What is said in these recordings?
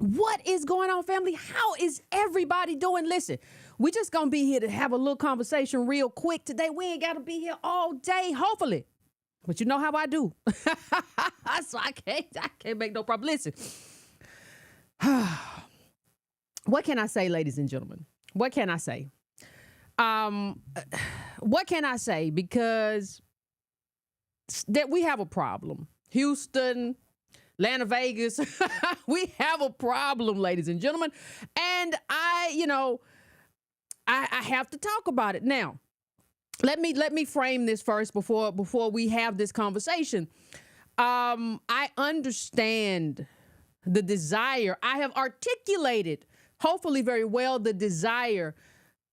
What is going on, family? How is everybody doing? Listen, we just gonna be here to have a little conversation real quick today. We ain't gotta be here all day, hopefully. But you know how I do. So I can't make no problem. Listen. What can I say, ladies and gentlemen? What can I say? What can I say? Because that we have a problem. Houston, Atlanta, Vegas, we have a problem, ladies and gentlemen. And I have to talk about it. Now, let me frame this first before we have this conversation. I understand the desire. I have articulated, hopefully very well, the desire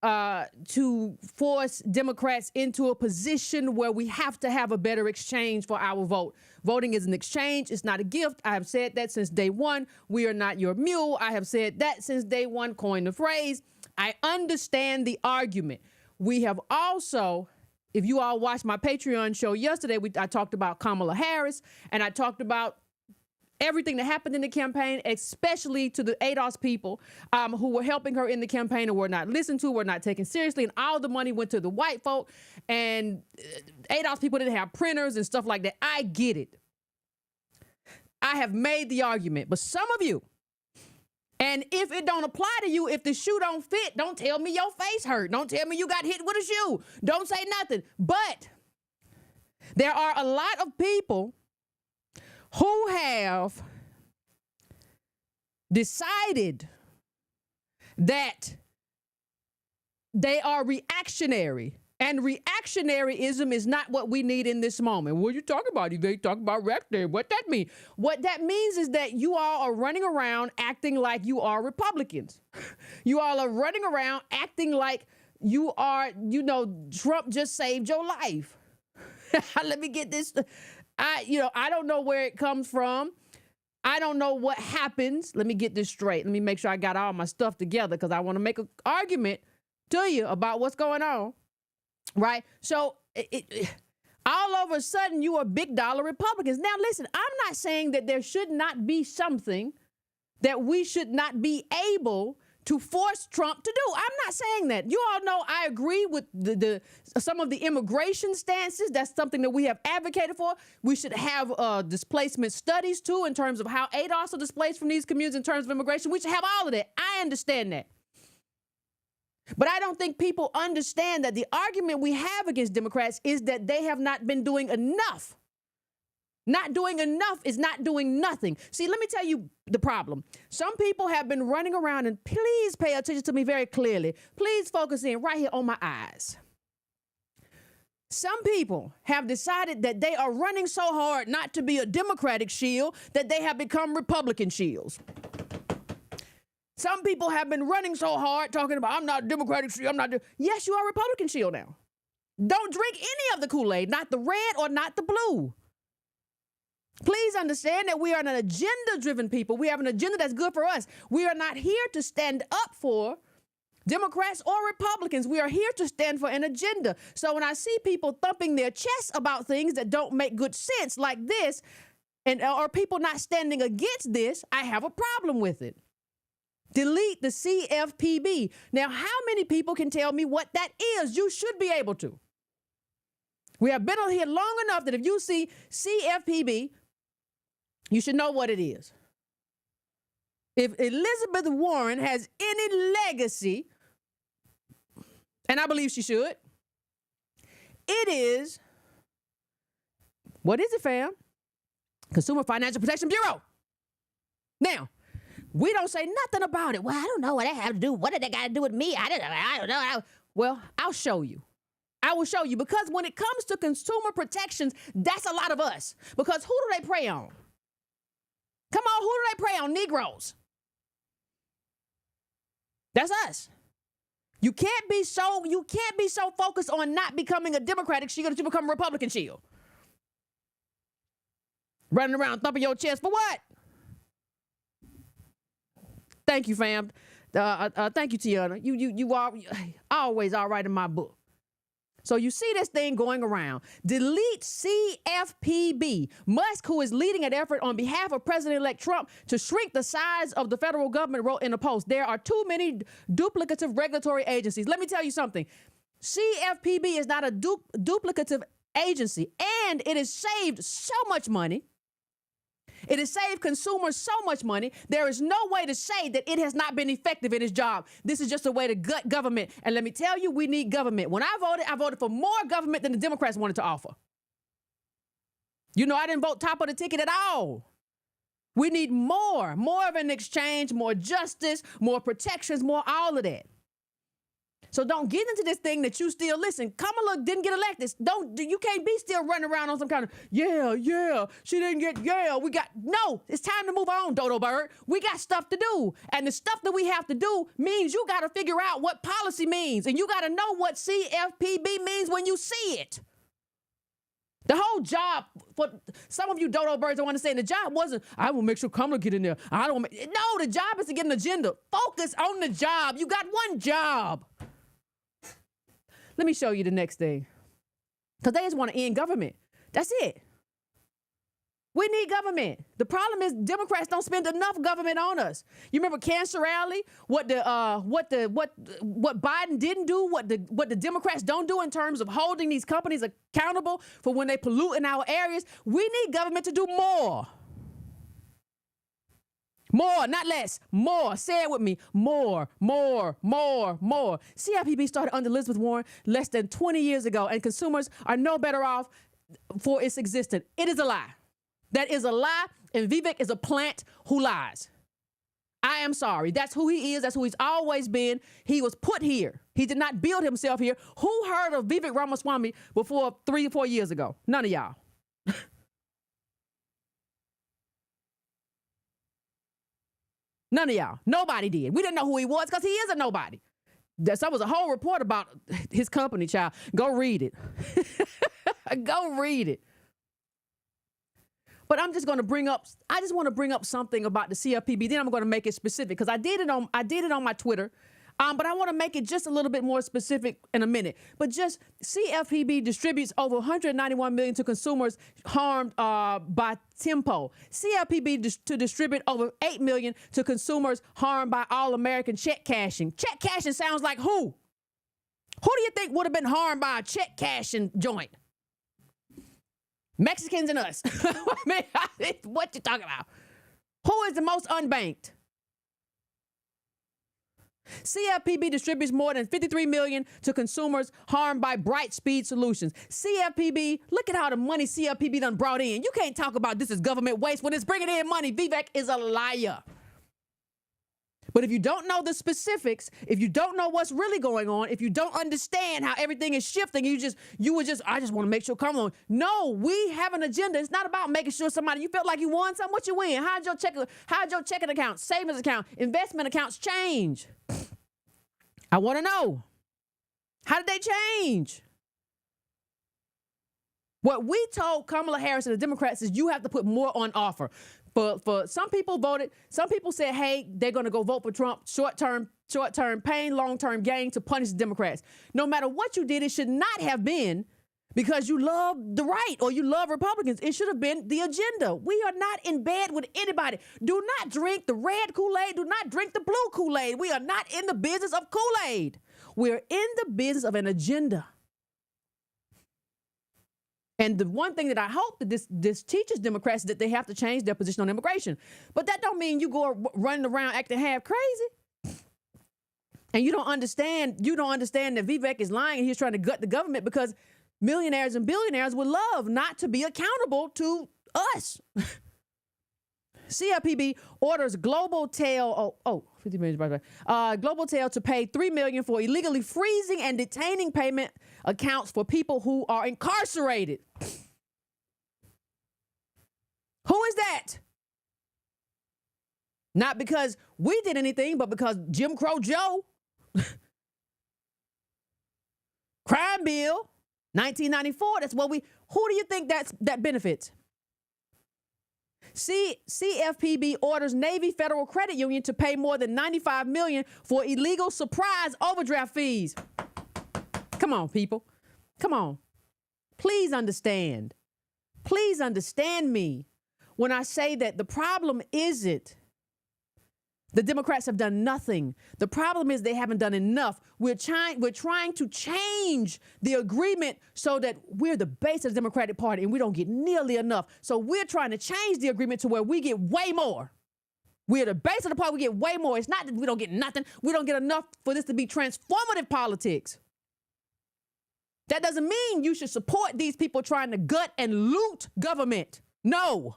to force Democrats into a position where we have to have a better exchange for our vote. Voting is an exchange. It's not a gift. I have said that since day one. We are not your mule. I have said that since day one, coined the phrase. I understand the argument. We have also, if you all watched my Patreon show yesterday, I talked about Kamala Harris, and I talked about everything that happened in the campaign, especially to the ADOS people who were helping her in the campaign and were not listened to, were not taken seriously, and all the money went to the white folk, and ADOS people didn't have printers and stuff like that. I get it. I have made the argument, but some of you, and if it don't apply to you, if the shoe don't fit, don't tell me your face hurt. Don't tell me you got hit with a shoe. Don't say nothing. But there are a lot of people who have decided that they are reactionary. And reactionaryism is not what we need in this moment. What are you talking about? They talk about reactionary. What that mean? What that means is that you all are running around acting like you are Republicans. You all are running around acting like you are, Trump just saved your life. Let me get this. I don't know where it comes from. I don't know what happens. Let me get this straight. Let me make sure I got all my stuff together because I want to make an argument to you about what's going on. Right? So all of a sudden you are big dollar Republicans. Now, listen, I'm not saying that there should not be something that we should not be able to force Trump to do. I'm not saying that. You all know I agree with some of the immigration stances. That's something that we have advocated for. We should have displacement studies, too, in terms of how ADOS are displaced from these communities in terms of immigration. We should have all of that. I understand that. But I don't think people understand that the argument we have against Democrats is that they have not been doing enough. Not doing enough is not doing nothing. See, let me tell you the problem. Some people have been running around, and please pay attention to me very clearly. Please focus in right here on my eyes. Some people have decided that they are running so hard not to be a Democratic shield that they have become Republican shields. Some people have been running so hard talking about, I'm not a Democratic shield, Yes, you are a Republican shield now. Don't drink any of the Kool-Aid, not the red or not the blue. Please understand that we are an agenda-driven people. We have an agenda that's good for us. We are not here to stand up for Democrats or Republicans. We are here to stand for an agenda. So when I see people thumping their chests about things that don't make good sense like this, or people not standing against this, I have a problem with it. Delete the CFPB. Now, how many people can tell me what that is? You should be able to. We have been on here long enough that if you see CFPB, you should know what it is. If Elizabeth Warren has any legacy, and I believe she should, it is, what is it, fam? Consumer Financial Protection Bureau. Now, we don't say nothing about it. Well, I don't know what that have to do. What did that got to do with me? I don't know. Well, I'll show you. I will show you, because when it comes to consumer protections, that's a lot of us. Because who do they prey on? Come on, who do they prey on? Negroes. That's us. You can't be so focused on not becoming a Democratic shield that you become a Republican shield. Running around thumping your chest for what? Thank you, fam. Thank you, Tiana. You are always all right in my book. So you see this thing going around. Delete CFPB. Musk, who is leading an effort on behalf of President-elect Trump to shrink the size of the federal government, wrote in a post, there are too many duplicative regulatory agencies. Let me tell you something. CFPB is not a duplicative agency, and it has saved so much money. It has saved consumers so much money. There is no way to say that it has not been effective in its job. This is just a way to gut government. And let me tell you, we need government. When I voted for more government than the Democrats wanted to offer. You know, I didn't vote top of the ticket at all. We need more of an exchange, more justice, more protections, more all of that. So don't get into this thing that you still listen. Kamala didn't get elected. You can't be still running around on some kind of, she didn't get, no, it's time to move on, Dodo Bird. We got stuff to do. And the stuff that we have to do means you got to figure out what policy means. And you got to know what CFPB means when you see it. The whole job, for some of you Dodo Birds don't understand, the job wasn't, I will make sure Kamala get in there. No, the job is to get an agenda. Focus on the job. You got one job. Let me show you the next thing. Because they just want to end government. That's it. We need government. The problem is Democrats don't spend enough government on us. You remember Cancer Alley? What Biden didn't do, what the Democrats don't do in terms of holding these companies accountable for when they pollute in our areas. We need government to do more. More, not less. More. Say it with me. More. CFPB started under Elizabeth Warren less than 20 years ago, and consumers are no better off for its existence. It is a lie. That is a lie, and Vivek is a plant who lies. I am sorry. That's who he is. That's who he's always been. He was put here. He did not build himself here. Who heard of Vivek Ramaswamy before 3 or 4 years ago? None of y'all. None of y'all. Nobody did. We didn't know who he was because he is a nobody. There was a whole report about his company, child. Go read it. Go read it. But I'm just going to bring up, I just want to bring up something about the CFPB. Then I'm going to make it specific because I did it on my Twitter. But I want to make it just a little bit more specific in a minute. But just CFPB distributes over $191 million to consumers harmed by Tempo. CFPB to distribute over $8 million to consumers harmed by All-American check cashing. Check cashing sounds like who? Who do you think would have been harmed by a check cashing joint? Mexicans and us. I mean, what you talking about? Who is the most unbanked? CFPB distributes more than $53 million to consumers harmed by Brightspeed Solutions. CFPB, look at how the money CFPB done brought in. You can't talk about this as government waste when it's bringing in money. Vivek is a liar. But if you don't know the specifics, if you don't know what's really going on, if you don't understand how everything is shifting, I just want to make sure, come on. No, we have an agenda. It's not about making sure you felt like you won something. What you win? How'd your checking account, savings account, investment accounts change? I want to know. How did they change? What we told Kamala Harris and the Democrats is you have to put more on offer. For some people voted, some people said, hey, they're going to go vote for Trump, short-term pain, long-term gain to punish the Democrats. No matter what you did, it should not have been because you love the right or you love Republicans. It should have been the agenda. We are not in bed with anybody. Do not drink the red Kool-Aid. Do not drink the blue Kool-Aid. We are not in the business of Kool-Aid. We're in the business of an agenda. And the one thing that I hope that this teaches Democrats is that they have to change their position on immigration. But that don't mean you go running around acting half crazy. And you don't understand that Vivek is lying and he's trying to gut the government because millionaires and billionaires would love not to be accountable to us. CFPB orders Global Tel, $50 million, by the way. Global Tel to pay $3 million for illegally freezing and detaining payment accounts for people who are incarcerated. Who is that? Not because we did anything, but because Jim Crow Joe. Crime bill, 1994. That's what who do you think that benefits? CFPB orders Navy Federal Credit Union to pay more than $95 million for illegal surprise overdraft fees. Come on, people. Come on. Please understand. Please understand me when I say that the problem isn't the Democrats have done nothing. The problem is they haven't done enough. We're trying to change the agreement so that we're the base of the Democratic Party and we don't get nearly enough. So we're trying to change the agreement to where we get way more. We're the base of the party, we get way more. It's not that we don't get nothing. We don't get enough for this to be transformative politics. That doesn't mean you should support these people trying to gut and loot government. No.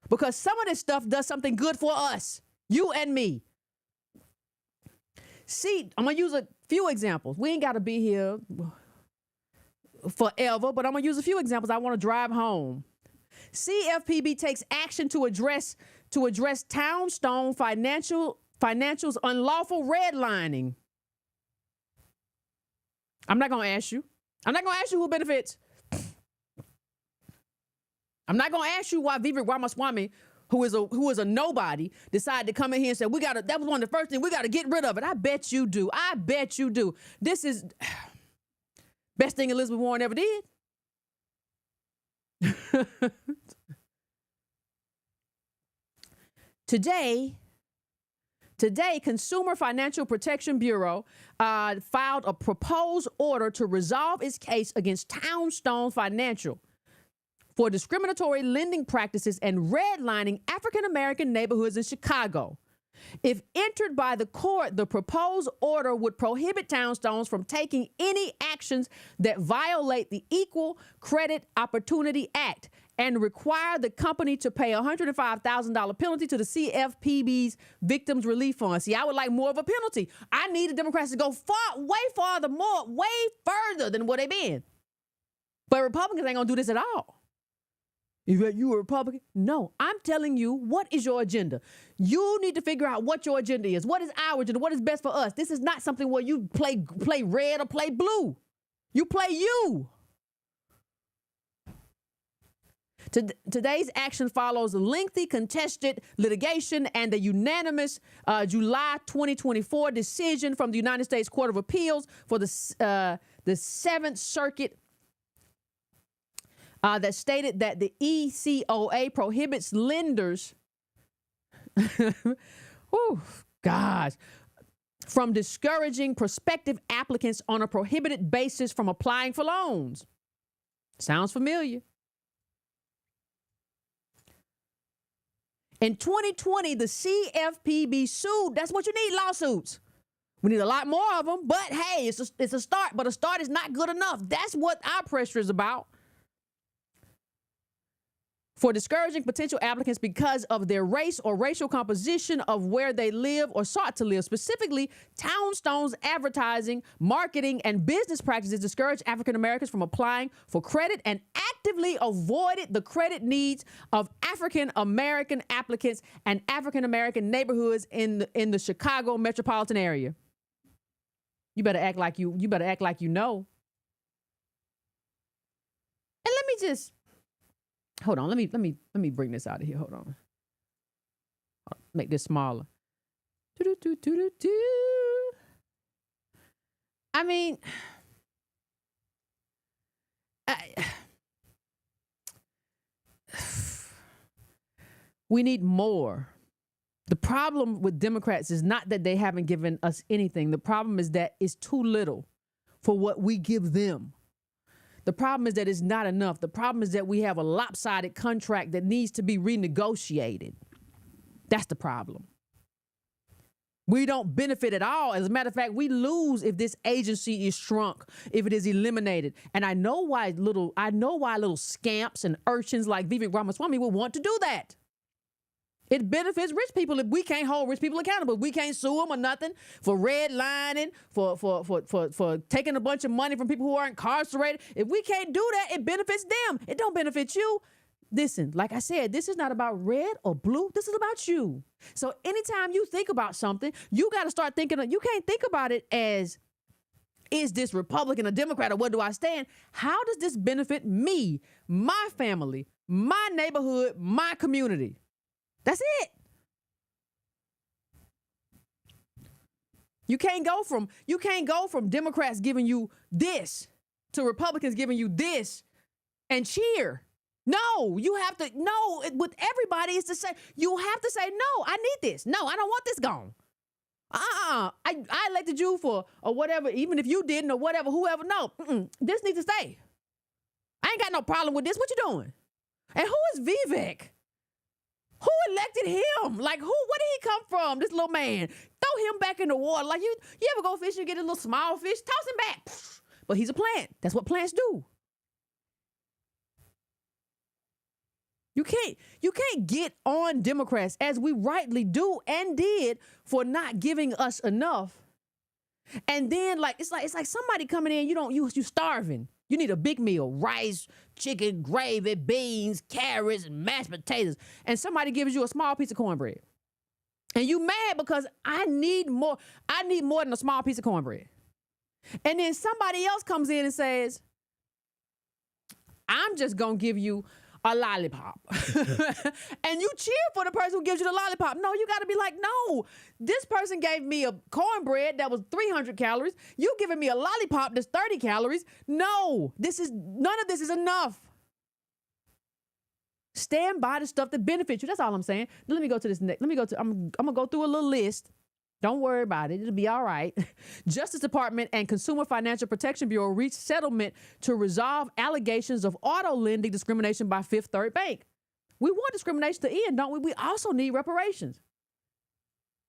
Because some of this stuff does something good for us. You and me. See, I'm going to use a few examples. We ain't got to be here forever, but I'm going to use a few examples. I want to drive home. CFPB takes action to address Townstone Financial's unlawful redlining. I'm not going to ask you. I'm not going to ask you who benefits. I'm not going to ask you why Vivek Ramaswamy, who is a nobody, decided to come in here and say, that was one of the first things, we got to get rid of it. I bet you do. I bet you do. This is best thing Elizabeth Warren ever did. Today, Consumer Financial Protection Bureau filed a proposed order to resolve its case against Townstone Financial for discriminatory lending practices and redlining African-American neighborhoods in Chicago. If entered by the court, the proposed order would prohibit Townstones from taking any actions that violate the Equal Credit Opportunity Act and require the company to pay a $105,000 penalty to the CFPB's Victims Relief Fund. See, I would like more of a penalty. I need the Democrats to go way further than what they've been. But Republicans ain't gonna do this at all. You a Republican? No, I'm telling you, what is your agenda? You need to figure out what your agenda is. What is our agenda? What is best for us? This is not something where you play red or play blue. You play you. Today's action follows lengthy contested litigation and a unanimous July 2024 decision from the United States Court of Appeals for the Seventh Circuit that stated that the ECOA prohibits lenders from discouraging prospective applicants on a prohibited basis from applying for loans. Sounds familiar. In 2020, the CFPB sued. That's what you need, lawsuits. We need a lot more of them, but hey, it's a start, but a start is not good enough. That's what our pressure is about. For discouraging potential applicants because of their race or racial composition of where they live or sought to live. Specifically, Townstone's advertising, marketing, and business practices discourage African Americans from applying for credit and actively avoided the credit needs of African American applicants and African American neighborhoods in the Chicago metropolitan area. You better act like you know. And let me just hold on. Let me bring this out of here. Hold on. Make this smaller. I mean, we need more. The problem with Democrats is not that they haven't given us anything. The problem is that it's too little for what we give them. The problem is that it's not enough. The problem is that we have a lopsided contract that needs to be renegotiated. That's the problem. We don't benefit at all. As a matter of fact, we lose if this agency is shrunk, if it is eliminated. And I know why little scamps and urchins like Vivek Ramaswamy will want to do that. It benefits rich people if we can't hold rich people accountable. We can't sue them or nothing for redlining, for taking a bunch of money from people who are incarcerated. If we can't do that, it benefits them. It don't benefit you. Listen, like I said, this is not about red or blue. This is about you. So anytime you think about something, you got to start thinking, you can't think about it as, is this Republican or Democrat or what do I stand? How does this benefit me, my family, my neighborhood, my community? That's it. You can't go from Democrats giving you this to Republicans giving you this and cheer. No, you have to, no, with everybody is to say, you have to say, no, I need this. No, I don't want this gone. I elected you for, or whatever, even if you didn't or whatever, whoever, no, this needs to stay. I ain't got no problem with this. What you doing? And who is Vivek? Who elected him? Like, where did he come from, this little man? Throw him back in the water. Like, you ever go fishing and get a little small fish? Toss him back. But he's a plant. That's what plants do. You can't get on Democrats, as we rightly do and did, for not giving us enough. And then, like, it's like somebody coming in, you starving. You need a big meal, rice, chicken, gravy, beans, carrots, and mashed potatoes. And somebody gives you a small piece of cornbread. And you mad because I need more than a small piece of cornbread. And then somebody else comes in and says, I'm just going to give you a lollipop. And you cheer for the person who gives you the lollipop. No, you got to be like, no, this person gave me a cornbread that was 300 calories. You giving me a lollipop that's 30 calories. No, none of this is enough. Stand by the stuff that benefits you. That's all I'm saying. Let me go to this next. I'm going to go through a little list. Don't worry about it. It'll be all right. Justice Department and Consumer Financial Protection Bureau reached settlement to resolve allegations of auto lending discrimination by Fifth Third Bank. We want discrimination to end, don't we? We also need reparations.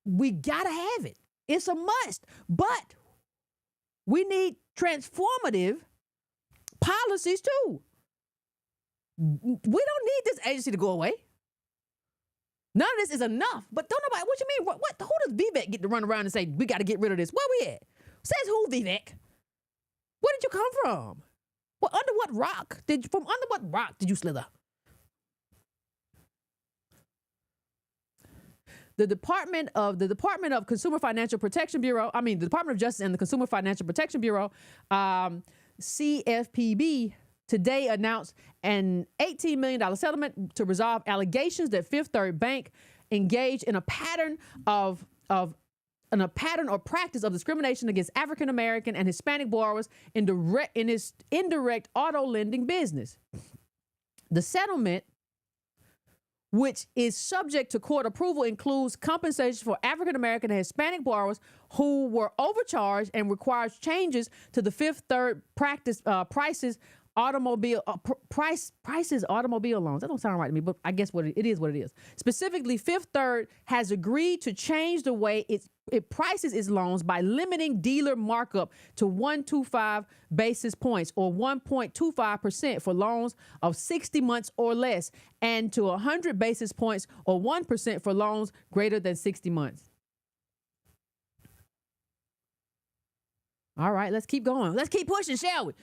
We got to have it. It's a must. But we need transformative policies too. We don't need this agency to go away. None of this is enough. But don't nobody, what you mean? What? Who does Vivek get to run around and say, we got to get rid of this? Where we at? Says who, Vivek? Where did you come from? Well, under what rock? From under what rock did you slither? The Department of Consumer Financial Protection Bureau, the Department of Justice and the Consumer Financial Protection Bureau, CFPB, today announced an $18 million settlement to resolve allegations that Fifth Third Bank engaged in a pattern or practice of discrimination against African American and Hispanic borrowers in its indirect auto lending business. The settlement, which is subject to court approval, includes compensation for African American and Hispanic borrowers who were overcharged and requires changes to the Fifth Third prices automobile loans. That don't sound right to me, but I guess it is what it is. Specifically, Fifth Third has agreed to change the way it prices its loans by limiting dealer markup to 125 basis points or 1.25% for loans of 60 months or less, and to 100 basis points or 1% for loans greater than 60 months. All right, let's keep going. Let's keep pushing, shall we?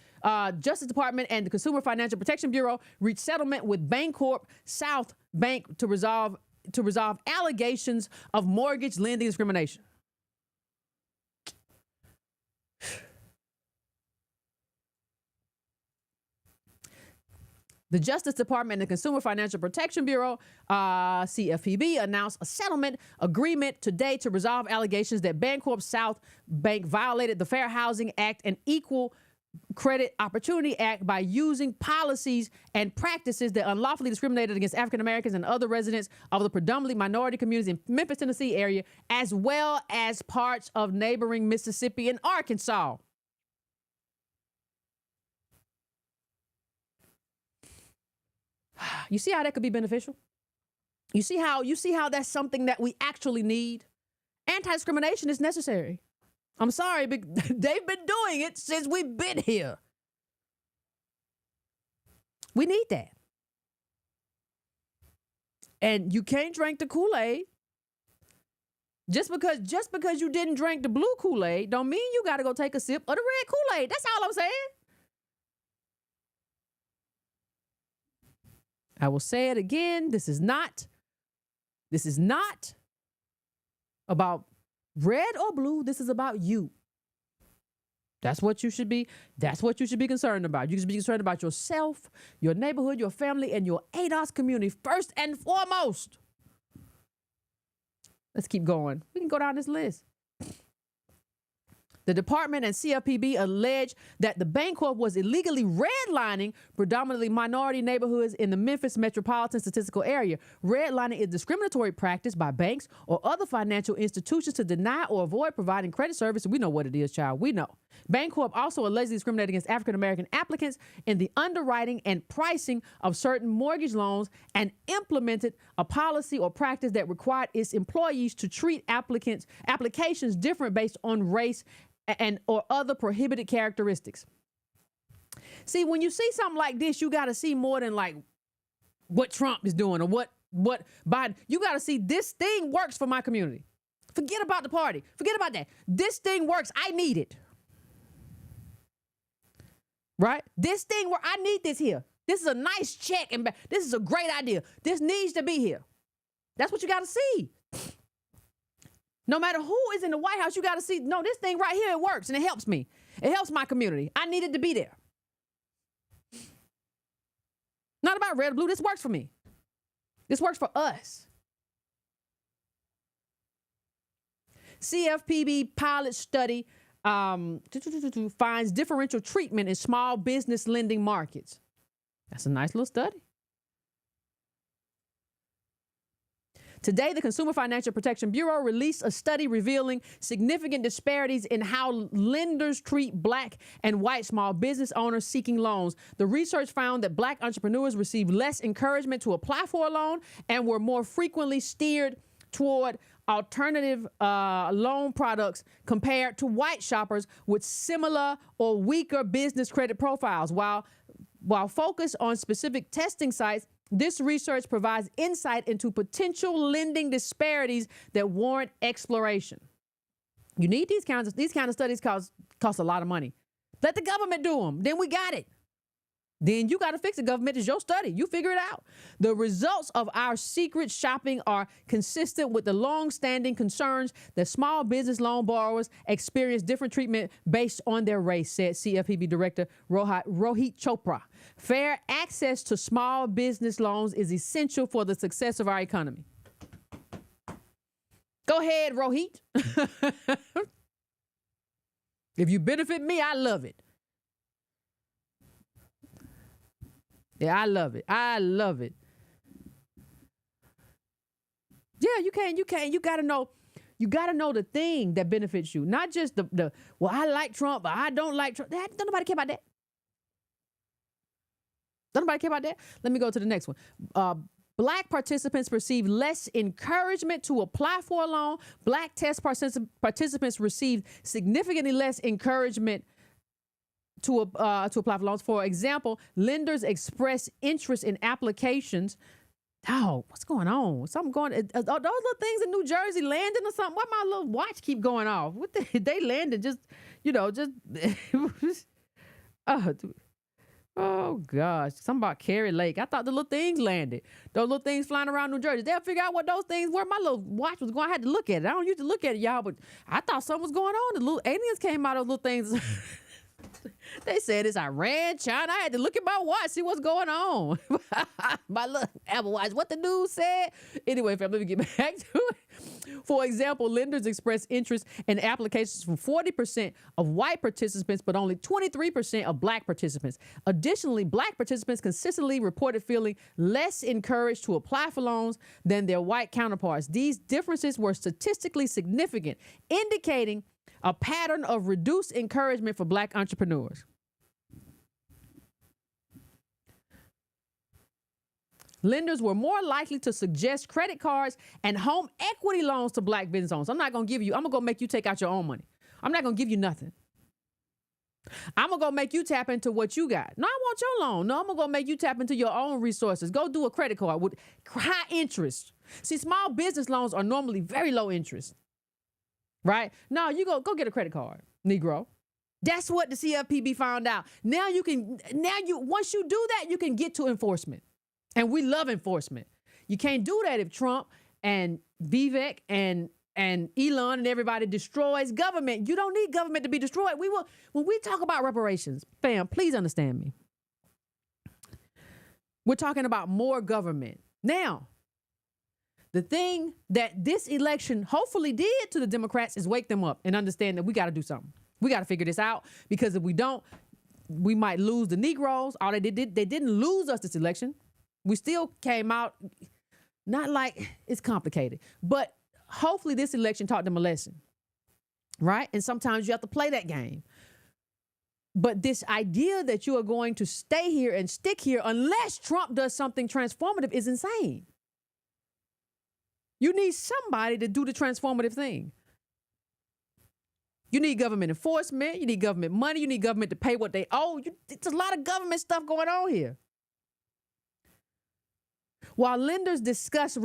Justice Department and the Consumer Financial Protection Bureau reached settlement with Bancorp South Bank to resolve allegations of mortgage lending discrimination. The Justice Department and the Consumer Financial Protection Bureau, CFPB, announced a settlement agreement today to resolve allegations that Bancorp South Bank violated the Fair Housing Act and Equal Credit Opportunity Act by using policies and practices that unlawfully discriminated against African Americans and other residents of the predominantly minority communities in Memphis, Tennessee area, as well as parts of neighboring Mississippi and Arkansas. You see how that could be beneficial? You see how that's something that we actually need? Anti-discrimination is necessary. I'm sorry, but they've been doing it since we've been here. We need that. And you can't drink the Kool-Aid. Just because you didn't drink the blue Kool-Aid don't mean you got to go take a sip of the red Kool-Aid. That's all I'm saying. I will say it again. This is not about red or blue. This is about you. That's what you should be concerned about. You should be concerned about yourself, your neighborhood, your family, and your ADOS community first and foremost. Let's keep going. We can go down this list. The department and CFPB allege that the Bancorp was illegally redlining predominantly minority neighborhoods in the Memphis metropolitan statistical area. Redlining is discriminatory practice by banks or other financial institutions to deny or avoid providing credit service. We know what it is, child. We know. Bancorp also allegedly discriminated against African-American applicants in the underwriting and pricing of certain mortgage loans and implemented a policy or practice that required its employees to treat applications different based on race and or other prohibited characteristics. See, when you see something like this, you got to see more than like what Trump is doing or what Biden. You got to see this thing works for my community. Forget about the party. Forget about that. This thing works. I need it. Right? This thing where I need this here. This is a nice check and this is a great idea. This needs to be here. That's what you got to see. No matter who is in the White House, you got to see, no, this thing right here, it works and it helps me. It helps my community. I need it to be there. Not about red or blue. This works for me. This works for us. CFPB pilot study finds differential treatment in small business lending markets. That's a nice little study. Today, the Consumer Financial Protection Bureau released a study revealing significant disparities in how lenders treat Black and white small business owners seeking loans. The research found that Black entrepreneurs received less encouragement to apply for a loan and were more frequently steered toward alternative loan products compared to white shoppers with similar or weaker business credit profiles. While focused on specific testing sites, this research provides insight into potential lending disparities that warrant exploration. You need these kinds of studies cost a lot of money. Let the government do them. Then we got it. Then you got to fix the government. It's your study. You figure it out. The results of our secret shopping are consistent with the long-standing concerns that small business loan borrowers experience different treatment based on their race, said CFPB Director Rohit Chopra. Fair access to small business loans is essential for the success of our economy. Go ahead, Rohit. If you benefit me, I love it. Yeah, I love it. I love it. Yeah, you can. You gotta know the thing that benefits you. Not just the well, I like Trump, but I don't like Trump. Don't nobody care about that. Don't nobody care about that. Let me go to the next one. Black participants receive less encouragement to apply for a loan. Black test participants received significantly less encouragement to apply for loans. For example, lenders express interest in applications. Oh, what's going on? Something going? Are those little things in New Jersey landing or something? Why my little watch keep going off? What they landed? Just oh gosh, something about Carrie Lake. I thought the little things landed. Those little things flying around New Jersey. They'll figure out what those things were. My little watch was going. I had to look at it. I don't usually look at it, y'all, but I thought something was going on. The little aliens came out of those little things. They said it's Iran, China. I had to look at my watch, see what's going on. My little Apple Watch, what the news said. Anyway, let me get back to it. For example, lenders express interest in applications from 40% of white participants, but only 23% of Black participants. Additionally, Black participants consistently reported feeling less encouraged to apply for loans than their white counterparts. These differences were statistically significant, indicating a pattern of reduced encouragement for Black entrepreneurs. Lenders were more likely to suggest credit cards and home equity loans to Black business owners. I'm going to make you take out your own money. I'm not going to give you nothing. I'm going to go make you tap into what you got. No, I want your loan. No, I'm going to go make you tap into your own resources. Go do a credit card with high interest. See, small business loans are normally very low interest. Right? No, you go get a credit card, Negro. That's what the CFPB found out. Once you do that, you can get to enforcement. And we love enforcement. You can't do that if Trump and Vivek and Elon and everybody destroys government. You don't need government to be destroyed. When we talk about reparations, fam, please understand me. We're talking about more government. Now, the thing that this election hopefully did to the Democrats is wake them up and understand that we got to do something. We got to figure this out, because if we don't, we might lose the Negroes. All they didn't lose us this election. We still came out, not like it's complicated, but hopefully this election taught them a lesson, right? And sometimes you have to play that game. But this idea that you are going to stay here and stick here unless Trump does something transformative is insane. You need somebody to do the transformative thing. You need government enforcement. You need government money. You need government to pay what they owe. It's a lot of government stuff going on here. While lenders discuss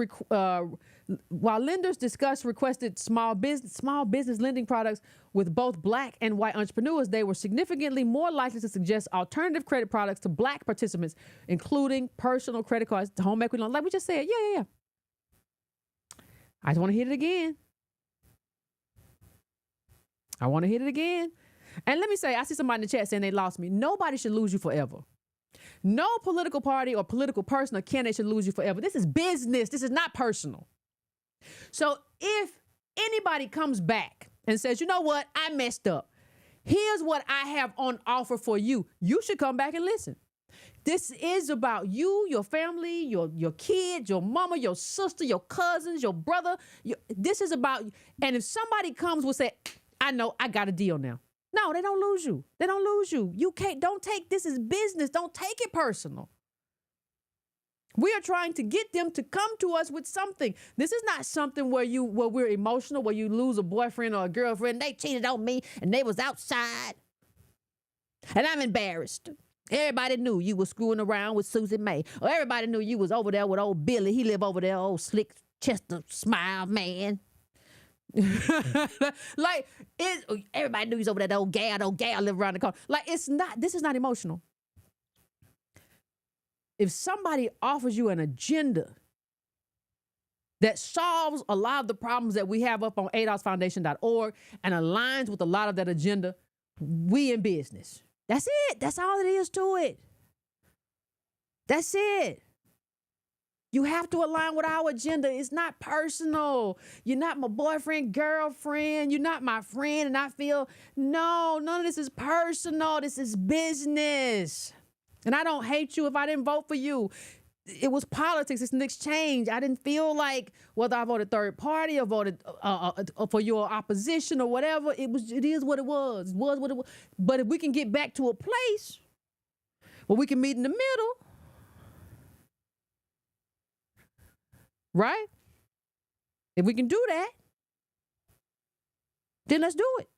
requested small business lending products with both black and white entrepreneurs, they were significantly more likely to suggest alternative credit products to black participants, including personal credit cards, home equity loans. Like we just said, yeah. I just want to hit it again. And let me say, I see somebody in the chat saying they lost me. Nobody should lose you forever. No political party or political person or candidate should lose you forever. This is business. This is not personal. So if anybody comes back and says, you know what, I messed up. Here's what I have on offer for you. You should come back and listen. This is about you, your family, your kids, your mama, your sister, your cousins, your brother. This is about, and if somebody comes with say, I know, I got a deal now. No, they don't lose you. They don't lose you. You can't, don't take, this is business. Don't take it personal. We are trying to get them to come to us with something. This is not something where we're emotional, where you lose a boyfriend or a girlfriend. They cheated on me and they was outside. And I'm embarrassed. Everybody knew you was screwing around with Susie Mae. Or everybody knew you was over there with old Billy. He lived over there, old slick Chester smile man. Like everybody knew he's over there, the old gal live around the corner. Like this is not emotional. If somebody offers you an agenda that solves a lot of the problems that we have up on adolphfoundation.org and aligns with a lot of that agenda, we in business. That's it. That's all it is to it. That's it. You have to align with our agenda. It's not personal. You're not my boyfriend, girlfriend. You're not my friend. And I feel, no, none of this is personal. This is business. And I don't hate you if I didn't vote for you. It was politics. It's an exchange. I didn't feel like whether I voted third party or voted for your opposition or whatever. It is what it was. It was what it was. But if we can get back to a place where we can meet in the middle, right? If we can do that, then let's do it.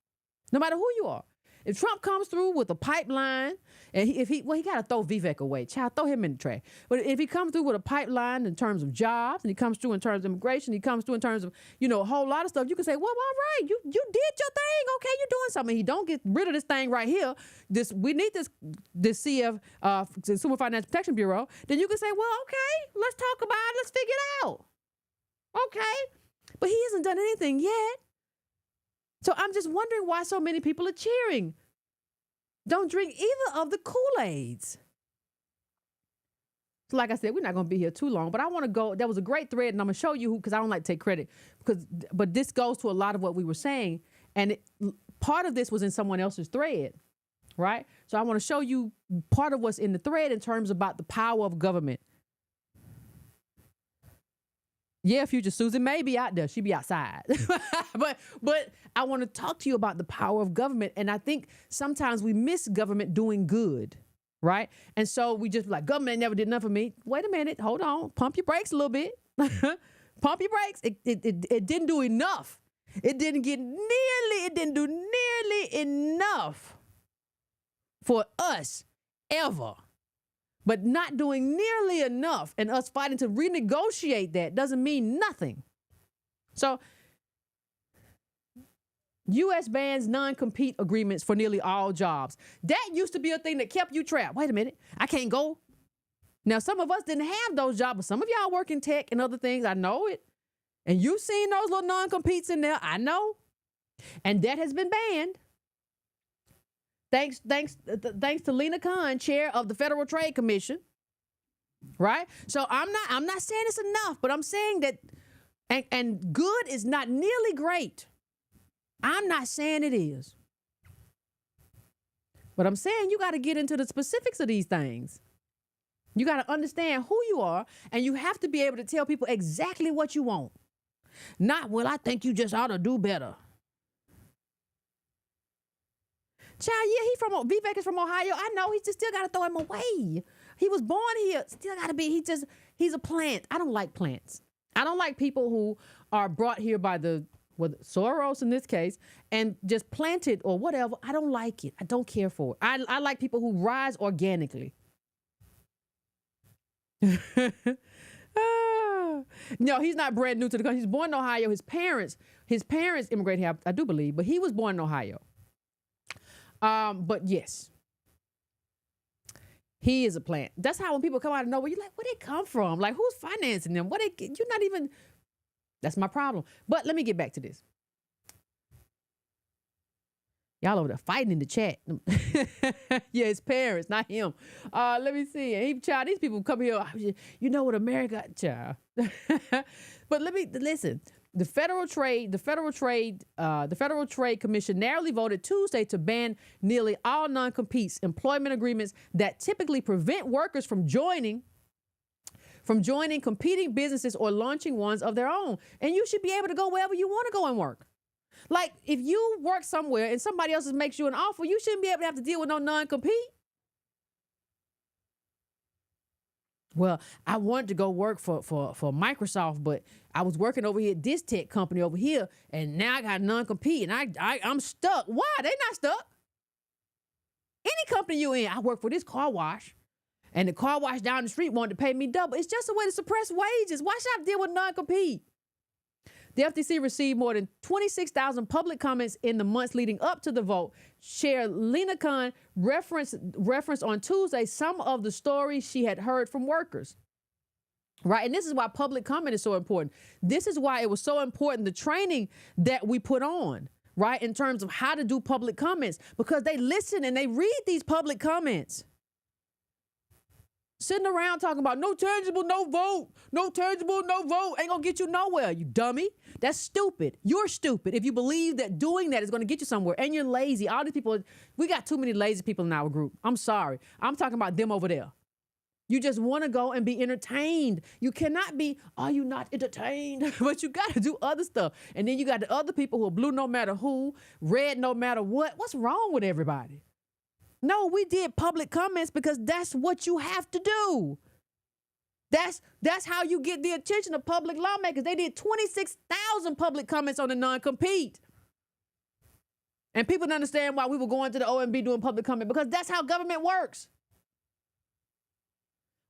No matter who you are. If Trump comes through with a pipeline, and he got to throw Vivek away. Child, throw him in the trash. But if he comes through with a pipeline in terms of jobs, and he comes through in terms of immigration, he comes through in terms of, a whole lot of stuff, you can say, well, all right, you did your thing. Okay, you're doing something. He don't get rid of this thing right here. We need this CF, Consumer Financial Protection Bureau. Then you can say, well, okay, let's talk about it. Let's figure it out. Okay. But he hasn't done anything yet. So I'm just wondering why so many people are cheering. Don't drink either of the Kool-Aids. So like I said, we're not going to be here too long, but I want to go. There was a great thread, and I'm going to show you who, because I don't like to take credit. But this goes to a lot of what we were saying. And part of this was in someone else's thread, right? So I want to show you part of what's in the thread in terms about the power of government. Yeah, future Susan may be out there. She be outside. but I want to talk to you about the power of government. And I think sometimes we miss government doing good, right? And so we just like, government never did enough for me. Wait a minute. Hold on. Pump your brakes a little bit. Pump your brakes. It didn't do enough. It didn't do nearly enough for us ever. But not doing nearly enough and us fighting to renegotiate that doesn't mean nothing. So U.S. bans non-compete agreements for nearly all jobs. That used to be a thing that kept you trapped. Wait a minute. I can't go. Now, some of us didn't have those jobs, but some of y'all work in tech and other things. I know it. And you've seen those little non-competes in there. I know. And that has been banned. Thanks to Lena Khan, chair of the Federal Trade Commission, right? So I'm not saying it's enough, but I'm saying that, and good is not nearly great. I'm not saying it is. But I'm saying you got to get into the specifics of these things. You got to understand who you are, and you have to be able to tell people exactly what you want. Not, well, I think you just ought to do better. Child, yeah, Vivek is from Ohio. I know, he just still got to throw him away. He was born here. Still got to be, he's a plant. I don't like plants. I don't like people who are brought here by Soros in this case, and just planted or whatever. I don't like it. I don't care for it. I like people who rise organically. No, he's not brand new to the country. He's born in Ohio. His parents immigrated here, I do believe, but he was born in Ohio. But yes, he is a plant. That's how when people come out of nowhere, you're like, where they come from? Like, who's financing them? You're not even, that's my problem. But let me get back to this. Y'all over there fighting in the chat. Yeah, his parents, not him. Let me see. Child, these people come here. You know what America, child. But listen. The Federal Trade Commission narrowly voted Tuesday to ban nearly all non-competes, employment agreements that typically prevent workers from joining competing businesses or launching ones of their own. And you should be able to go wherever you want to go and work. Like, if you work somewhere and somebody else makes you an offer, you shouldn't be able to have to deal with no non-compete. Well, I wanted to go work for Microsoft, but I was working over here at this tech company over here, and now I got a non-compete, and I'm stuck. Why? They not stuck. Any company you in, I work for this car wash, and the car wash down the street wanted to pay me double. It's just a way to suppress wages. Why should I deal with non-compete? The FTC received more than 26,000 public comments in the months leading up to the vote. Chair Lena Khan referenced on Tuesday some of the stories she had heard from workers. Right, and this is why public comment is so important. This is why it was so important, the training that we put on, right, in terms of how to do public comments, because they listen and they read these public comments. Sitting around talking about no tangible, no vote, no tangible, no vote, ain't gonna get you nowhere, you dummy. That's stupid. You're stupid if you believe that doing that is gonna get you somewhere, and you're lazy. All these people, we got too many lazy people in our group. I'm sorry. I'm talking about them over there. You just wanna go and be entertained. You cannot be, are you not entertained? But you gotta do other stuff. And then you got the other people who are blue no matter who, red no matter what. What's wrong with everybody? No, we did public comments because that's what you have to do. That's how you get the attention of public lawmakers. They did 26,000 public comments on the non-compete. And people didn't understand why we were going to the OMB doing public comment, because that's how government works.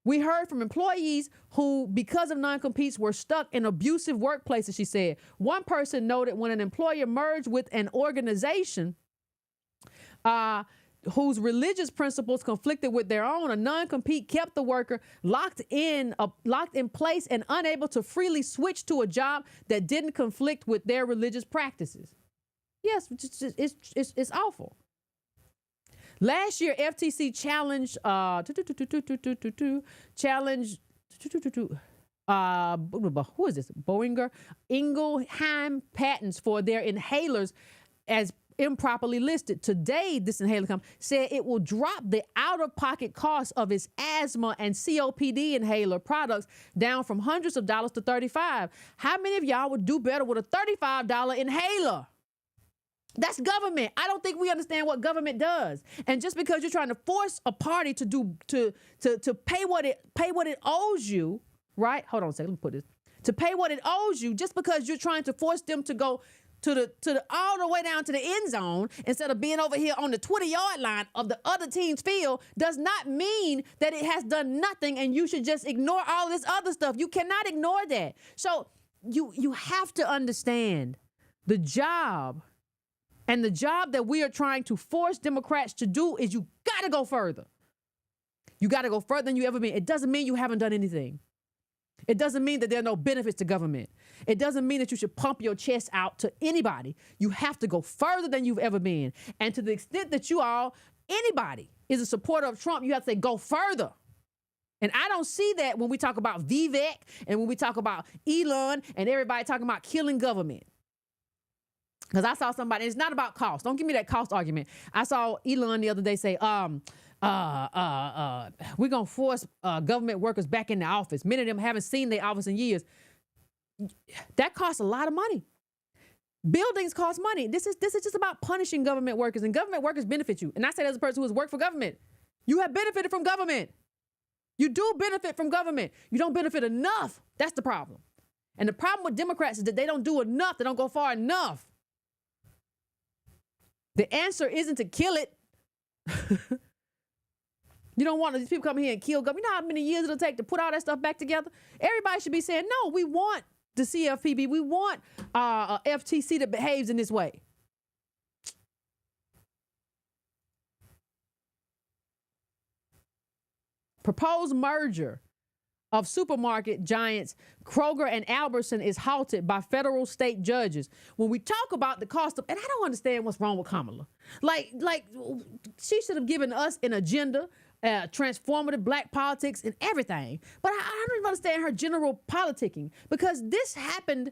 We heard from employees who, because of non-competes, were stuck in abusive workplaces, she said. One person noted when an employer merged with an organization whose religious principles conflicted with their own, a non-compete kept the worker locked in place and unable to freely switch to a job that didn't conflict with their religious practices. Yes, it's awful. Last year, FTC challenged who is this? Boehringer Ingelheim patents for their inhalers as improperly listed. Today, this inhaler company said it will drop the out-of-pocket cost of its asthma and COPD inhaler products down from hundreds of dollars to $35. How many of y'all would do better with a $35 inhaler? That's government. I don't think we understand what government does. And just because you're trying to force a party to pay what it owes you, right? Hold on a second, let me put this. To pay what it owes you, just because you're trying to force them to go to the all the way down to the end zone instead of being over here on the 20-yard line of the other team's field, does not mean that it has done nothing and you should just ignore all this other stuff. You cannot ignore that. So you have to understand the job, and the job that we are trying to force Democrats to do is you got to go further. You got to go further than you ever been. It doesn't mean you haven't done anything. It doesn't mean that there are no benefits to government. It doesn't mean that you should pump your chest out to anybody. You have to go further than you've ever been. And to the extent that anybody is a supporter of Trump, you have to say, go further. And I don't see that when we talk about Vivek and when we talk about Elon and everybody talking about killing government. Because I saw somebody, it's not about cost. Don't give me that cost argument. I saw Elon the other day say, we're going to force government workers back in the office. Many of them haven't seen their office in years. That costs a lot of money. Buildings cost money. This is just about punishing government workers, and government workers benefit you. And I say that as a person who has worked for government. You have benefited from government. You do benefit from government. You don't benefit enough. That's the problem. And the problem with Democrats is that they don't do enough. They don't go far enough. The answer isn't to kill it. You don't want these people come here and kill government. You know how many years it'll take to put all that stuff back together? Everybody should be saying, no, we want the CFPB. We want a FTC that behaves in this way. Proposed merger of supermarket giants Kroger and Albertson is halted by federal state judges. When we talk about the cost of, and I don't understand what's wrong with Kamala. Like she should have given us an agenda, transformative black politics and everything. But I don't even understand her general politicking, because this happened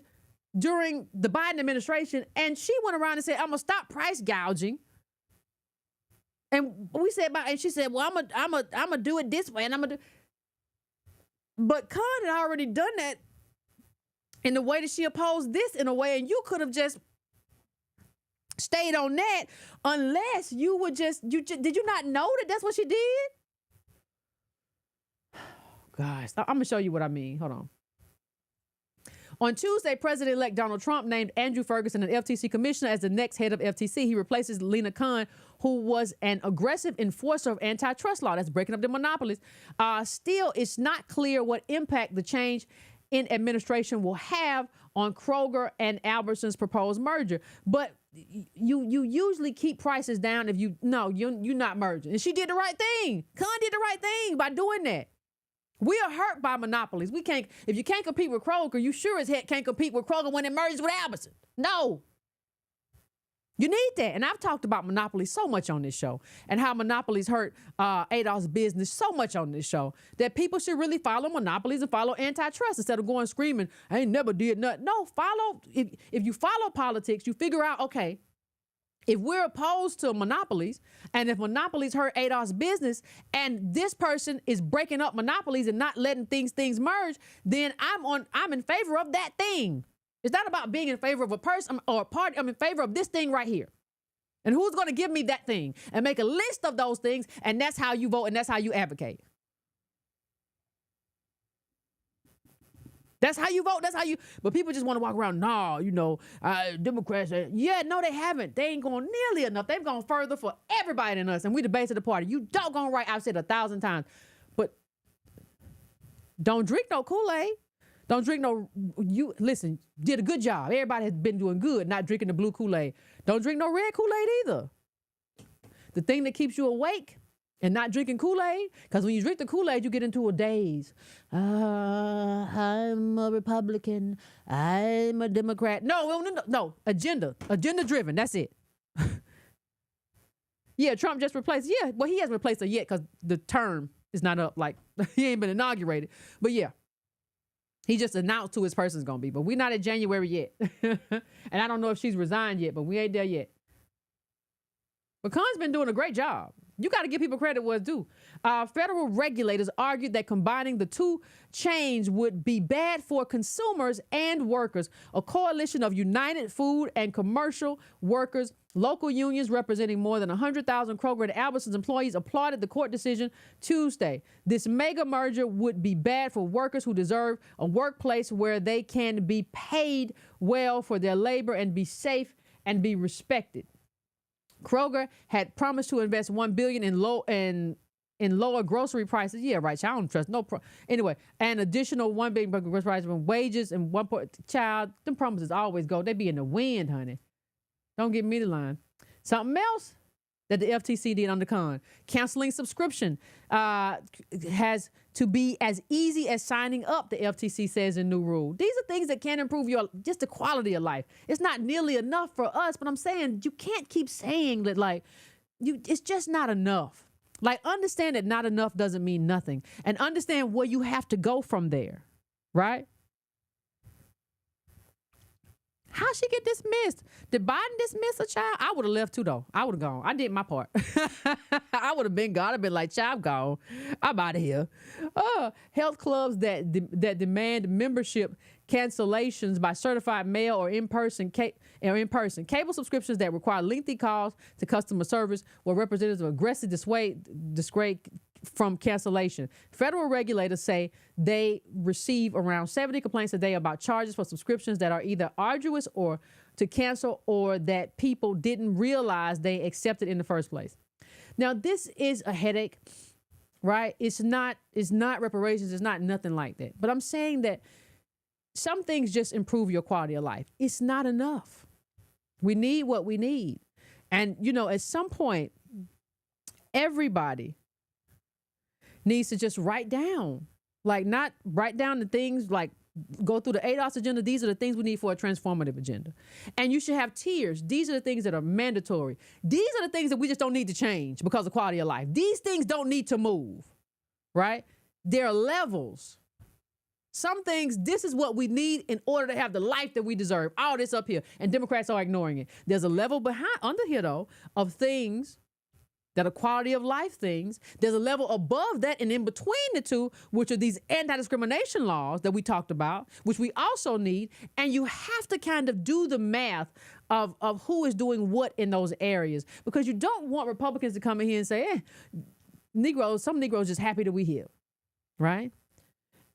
during the Biden administration, and she went around and said, I'm gonna stop price gouging. And we said and she said, well, I'm gonna do it this way, and I'm gonna do. But Khan had already done that in the way that she opposed this in a way, and you could have just stayed on that, unless you would did you not know that that's what she did? Gosh, I'm gonna show you what I mean. Hold on. On Tuesday, President-elect Donald Trump named Andrew Ferguson, an FTC commissioner, as the next head of FTC. He replaces Lena Khan, who was an aggressive enforcer of antitrust law. That's breaking up the monopolies. Still, it's not clear what impact the change in administration will have on Kroger and Albertson's proposed merger. But you usually keep prices down if you're not merging. And she did the right thing. Khan did the right thing by doing that. We are hurt by monopolies. We can't, if you can't compete with Kroger, you sure as heck can't compete with Kroger when it merges with Albertson. No. You need that. And I've talked about monopolies so much on this show, and how monopolies hurt Adolph's business so much on this show, that people should really follow monopolies and follow antitrust instead of going screaming, I ain't never did nothing. No, if you follow politics, you figure out, okay, if we're opposed to monopolies, and if monopolies hurt Adolph's business, and this person is breaking up monopolies and not letting things merge, then I'm in favor of that thing. It's not about being in favor of a person or a party. I'm in favor of this thing right here. And who's going to give me that thing? And make a list of those things, and that's how you vote, and that's how you advocate. That's how you vote. That's how you. But people just want to walk around. No, Democrats. Yeah, no, they haven't. They ain't going nearly enough. They've gone further for everybody than us, and we the base of the party. You doggone right. I've said 1,000 times. But don't drink no Kool-Aid. Don't drink no. You listen. Did a good job. Everybody has been doing good, not drinking the blue Kool-Aid. Don't drink no red Kool-Aid either. The thing that keeps you awake and not drinking Kool-Aid, because when you drink the Kool-Aid, you get into a daze. I'm a Republican. I'm a Democrat. No. Agenda driven. That's it. Yeah, Trump just replaced. Yeah, well, he hasn't replaced her yet because the term is not up. Like, he ain't been inaugurated. But yeah, he just announced who his person's going to be. But we're not at January yet. And I don't know if she's resigned yet, but we ain't there yet. But Khan's been doing a great job. You got to give people credit where it's due. Federal regulators argued that combining the two chains would be bad for consumers and workers. A coalition of United Food and Commercial Workers, local unions representing more than 100,000 Kroger and Albertsons employees, applauded the court decision Tuesday. This mega merger would be bad for workers who deserve a workplace where they can be paid well for their labor and be safe and be respected. Kroger had promised to invest $1 billion in lower grocery prices. Yeah, right. I don't trust anyway. An additional $1 billion grocery prices from wages and child. Them promises always go. They be in the wind, honey. Don't give me the line. Something else that the FTC did under Khan. Canceling subscription has to be as easy as signing up, the FTC says in new rule. These are things that can improve just the quality of life. It's not nearly enough for us, but I'm saying you can't keep saying that it's just not enough. Like, understand that not enough doesn't mean nothing, and understand where you have to go from there, right? How she get dismissed? Did Biden dismiss a child? I would have left too, though. I would have gone. I did my part. I would have been gone. I'd been like, child, I'm gone. I'm out of here. Health clubs that demand membership cancellations by certified mail or in person. Cable subscriptions that require lengthy calls to customer service where representatives aggressively dissuade from cancellation. Federal regulators say they receive around 70 complaints a day about charges for subscriptions that are either arduous or to cancel or that people didn't realize they accepted in the first place. Now, this is a headache, right? It's not reparations. It's not nothing like that. But I'm saying that some things just improve your quality of life. It's not enough. We need what we need. And, at some point, everybody needs to just write down, not write down the things, go through the ADOS agenda. These are the things we need for a transformative agenda. And you should have tiers. These are the things that are mandatory. These are the things that we just don't need to change because of quality of life. These things don't need to move, right? There are levels. Some things, this is what we need in order to have the life that we deserve. All this up here. And Democrats are ignoring it. There's a level under here, though, of things that are quality of life things. There's a level above that and in between the two, which are these anti-discrimination laws that we talked about, which we also need. And you have to kind of do the math of who is doing what in those areas, because you don't want Republicans to come in here and say, some Negroes just happy that we here, right?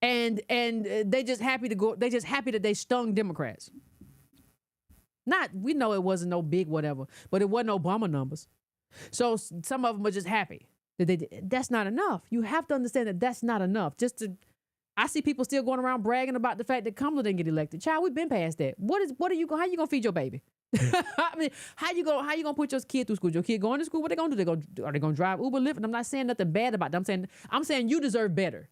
And they just happy that they stung Democrats. We know it wasn't no big whatever, but it wasn't Obama numbers. So some of them are just happy that they did. That's not enough. You have to understand that that's not enough. I see people still going around bragging about the fact that Kamala didn't get elected. Child, we've been past that. How you gonna feed your baby? I mean, how you gonna put your kid through school? Your kid going to school? What they gonna do? Are they gonna drive Uber, Lyft? And I'm not saying nothing bad about them. I'm saying you deserve better.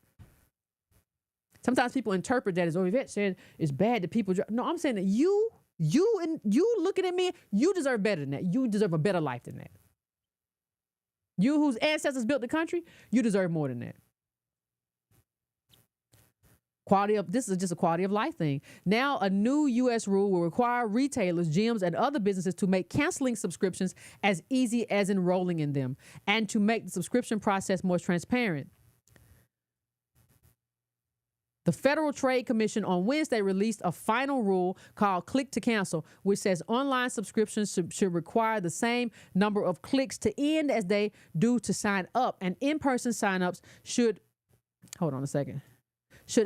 Sometimes people interpret that as, Yvette said it's bad that people drive. No, I'm saying that you looking at me, you deserve better than that. You deserve a better life than that. You whose ancestors built the country, you deserve more than that. This is just a quality of life thing. Now, a new U.S. rule will require retailers, gyms, and other businesses to make canceling subscriptions as easy as enrolling in them and to make the subscription process more transparent. The Federal Trade Commission on Wednesday released a final rule called Click to Cancel, which says online subscriptions should require the same number of clicks to end as they do to sign up. And in-person signups should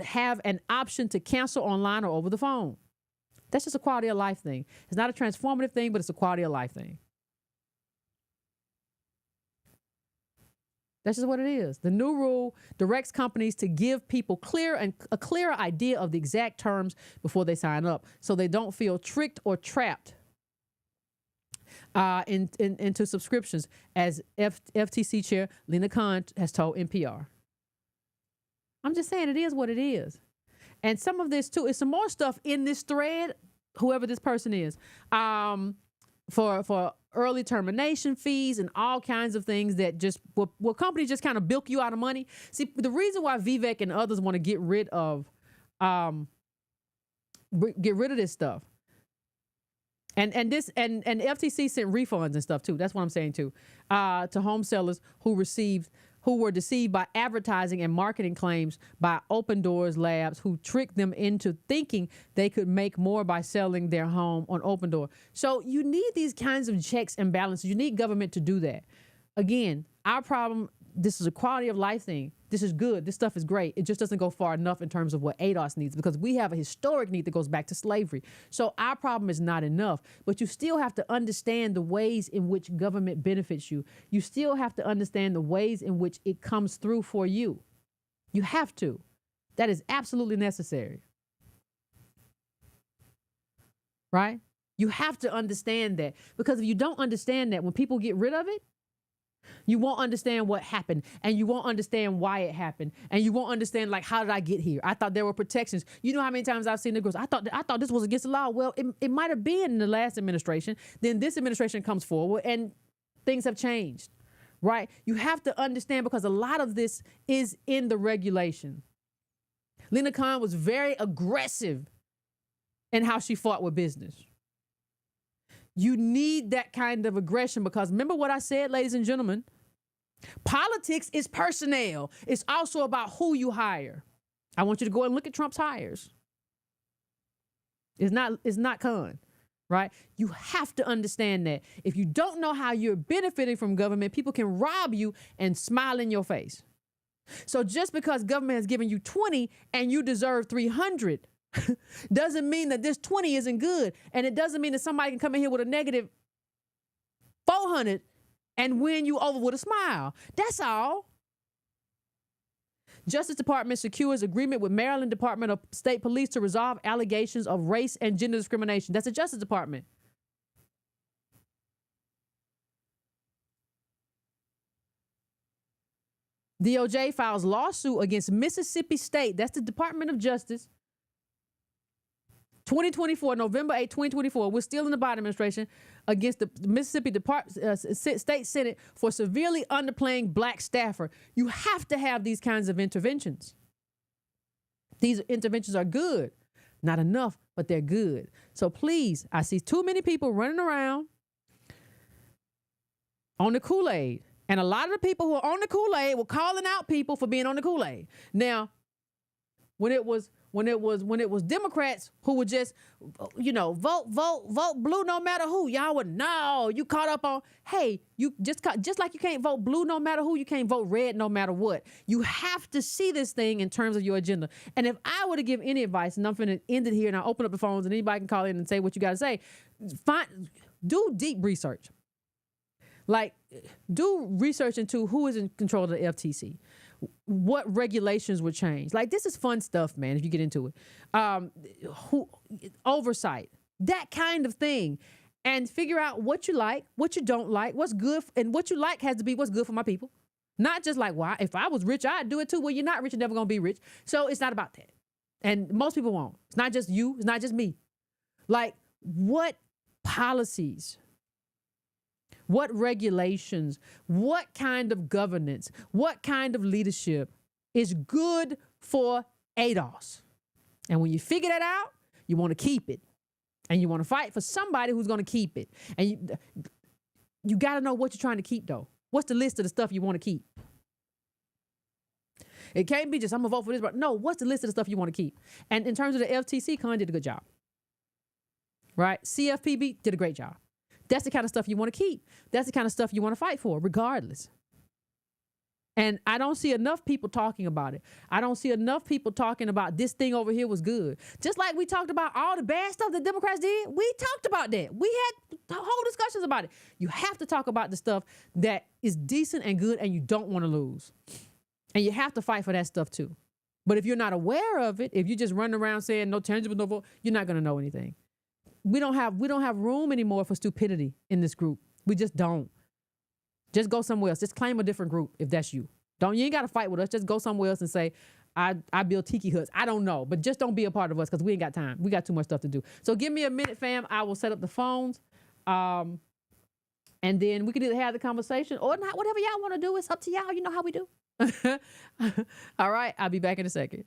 have an option to cancel online or over the phone. That's just a quality of life thing. It's not a transformative thing, but it's a quality of life thing. That's just what it is. The new rule directs companies to give people a clearer idea of the exact terms before they sign up, so they don't feel tricked or trapped into subscriptions, as FTC Chair Lena Khan has told NPR. I'm just saying it is what it is. And some of this, too, is some more stuff in this thread, whoever this person is, for early termination fees and all kinds of things that just, will companies just kind of bilk you out of money. See, the reason why Vivek and others want to get rid of this stuff, and FTC sent refunds and stuff too. That's what I'm saying too, to home sellers who were deceived by advertising and marketing claims by Open Doors Labs, who tricked them into thinking they could make more by selling their home on Open Door. So you need these kinds of checks and balances. You need government to do that. Again, our problem, this is a quality of life thing. This is good. This stuff is great. It just doesn't go far enough in terms of what ADOS needs, because we have a historic need that goes back to slavery. So our problem is not enough, but you still have to understand the ways in which government benefits you. You still have to understand the ways in which it comes through for you. You have to. That is absolutely necessary. Right? You have to understand that, because if you don't understand that, when people get rid of it, you won't understand what happened, and you won't understand why it happened, and you won't understand, like, how did I get here? I thought there were protections. You know how many times I've seen Negroes, I thought this was against the law. Well, it might have been in the last administration. Then this administration comes forward and things have changed, right? You have to understand, because a lot of this is in the regulation. Lena Khan was very aggressive in how she fought with business. You need that kind of aggression because remember what I said, ladies and gentlemen, politics is personnel. It's also about who you hire. I want you to go and look at Trump's hires. It's not con, right? You have to understand that. If you don't know how you're benefiting from government, people can rob you and smile in your face. So just because government has given you 20 and you deserve 300 doesn't mean that this 20 isn't good. And it doesn't mean that somebody can come in here with a negative 400 and win you over with a smile. That's all. Justice Department secures agreement with Maryland Department of State Police to resolve allegations of race and gender discrimination. That's the Justice Department. DOJ files lawsuit against Mississippi State. That's the Department of Justice. 2024, November 8, 2024. We're still in the Biden administration against the Mississippi State Senate for severely underplaying black staffer. You have to have these kinds of interventions. These interventions are good. Not enough, but they're good. So please, I see too many people running around on the Kool-Aid. And a lot of the people who are on the Kool-Aid were calling out people for being on the Kool-Aid. Now, when it was Democrats who would just, vote blue no matter who, y'all would, no, you caught up on, hey, you just like you can't vote blue no matter who, you can't vote red no matter what. You have to see this thing in terms of your agenda. And if I were to give any advice, and I'm finna end it here and I'll open up the phones and anybody can call in and say what you got to say, do deep research. Like, do research into who is in control of the FTC, what regulations would change. Like, this is fun stuff, man, if you get into it. Oversight, that kind of thing. And figure out what you like, what you don't like, what's good. And what you like has to be what's good for my people. Not just like, well, if I was rich, I'd do it too. Well, you're not rich, you're never going to be rich. So it's not about that. And most people won't. It's not just you. It's not just me. Like, what policies, what regulations, what kind of governance, what kind of leadership is good for ADOS? And when you figure that out, you want to keep it. And you want to fight for somebody who's going to keep it. And you got to know what you're trying to keep, though. What's the list of the stuff you want to keep? It can't be just, I'm going to vote for this. But no, what's the list of the stuff you want to keep? And in terms of the FTC, Con did a good job. Right? CFPB did a great job. That's the kind of stuff you want to keep. That's the kind of stuff you want to fight for, regardless. And I don't see enough people talking about it. I don't see enough people talking about this thing over here was good. Just like we talked about all the bad stuff the Democrats did, we talked about that. We had whole discussions about it. You have to talk about the stuff that is decent and good and you don't want to lose. And you have to fight for that stuff too. But if you're not aware of it, if you just run around saying no tangible, no vote, you're not going to know anything. We don't have room anymore for stupidity in this group. We just don't. Just go somewhere else. Just claim a different group if that's you. You ain't got to fight with us. Just go somewhere else and say, I build tiki huts. I don't know, but just don't be a part of us because we ain't got time. We got too much stuff to do. So give me a minute, fam. I will set up the phones. And then we can either have the conversation or not. Whatever y'all want to do, it's up to y'all. You know how we do. All right. I'll be back in a second.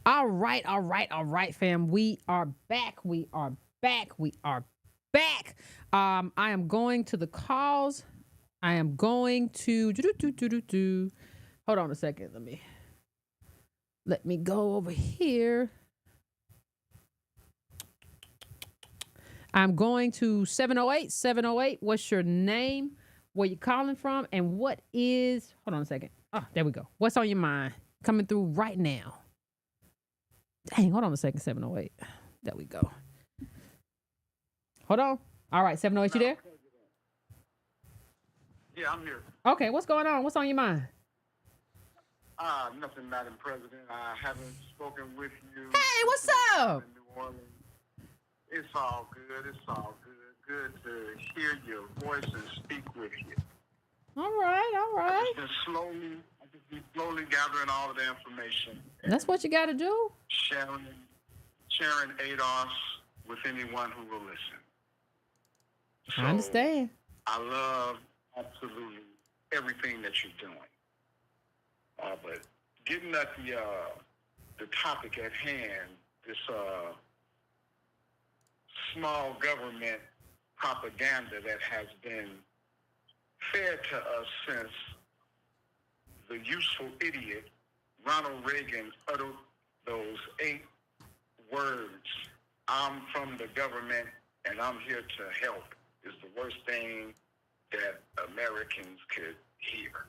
All right, all right, all right, fam. We are back. We are back. We are back. I am going to the calls. I am going to hold on a second. Let me go over here. I'm going to 708. 708. What's your name? Where you calling from? And what is hold on a second. Oh, there we go. What's on your mind? Coming through right now. Dang, hold on a second, 708. There we go. Hold on. All right, 708, you there? Yeah, I'm here. Okay, what's going on? What's on your mind? Nothing, Madam President. I haven't spoken with you. Hey, what's up? In New Orleans. It's all good. It's all good. Good to hear your voice and speak with you. All right, all right. I've just been slowly gathering all of the information. That's what you got to do. Sharing ADOS with anyone who will listen. So, I understand. I love absolutely everything that you're doing. But getting at the topic at hand, this small government propaganda that has been fed to us since the useful idiot Ronald Reagan uttered those 8 words, "I'm from the government and I'm here to help," is the worst thing that Americans could hear.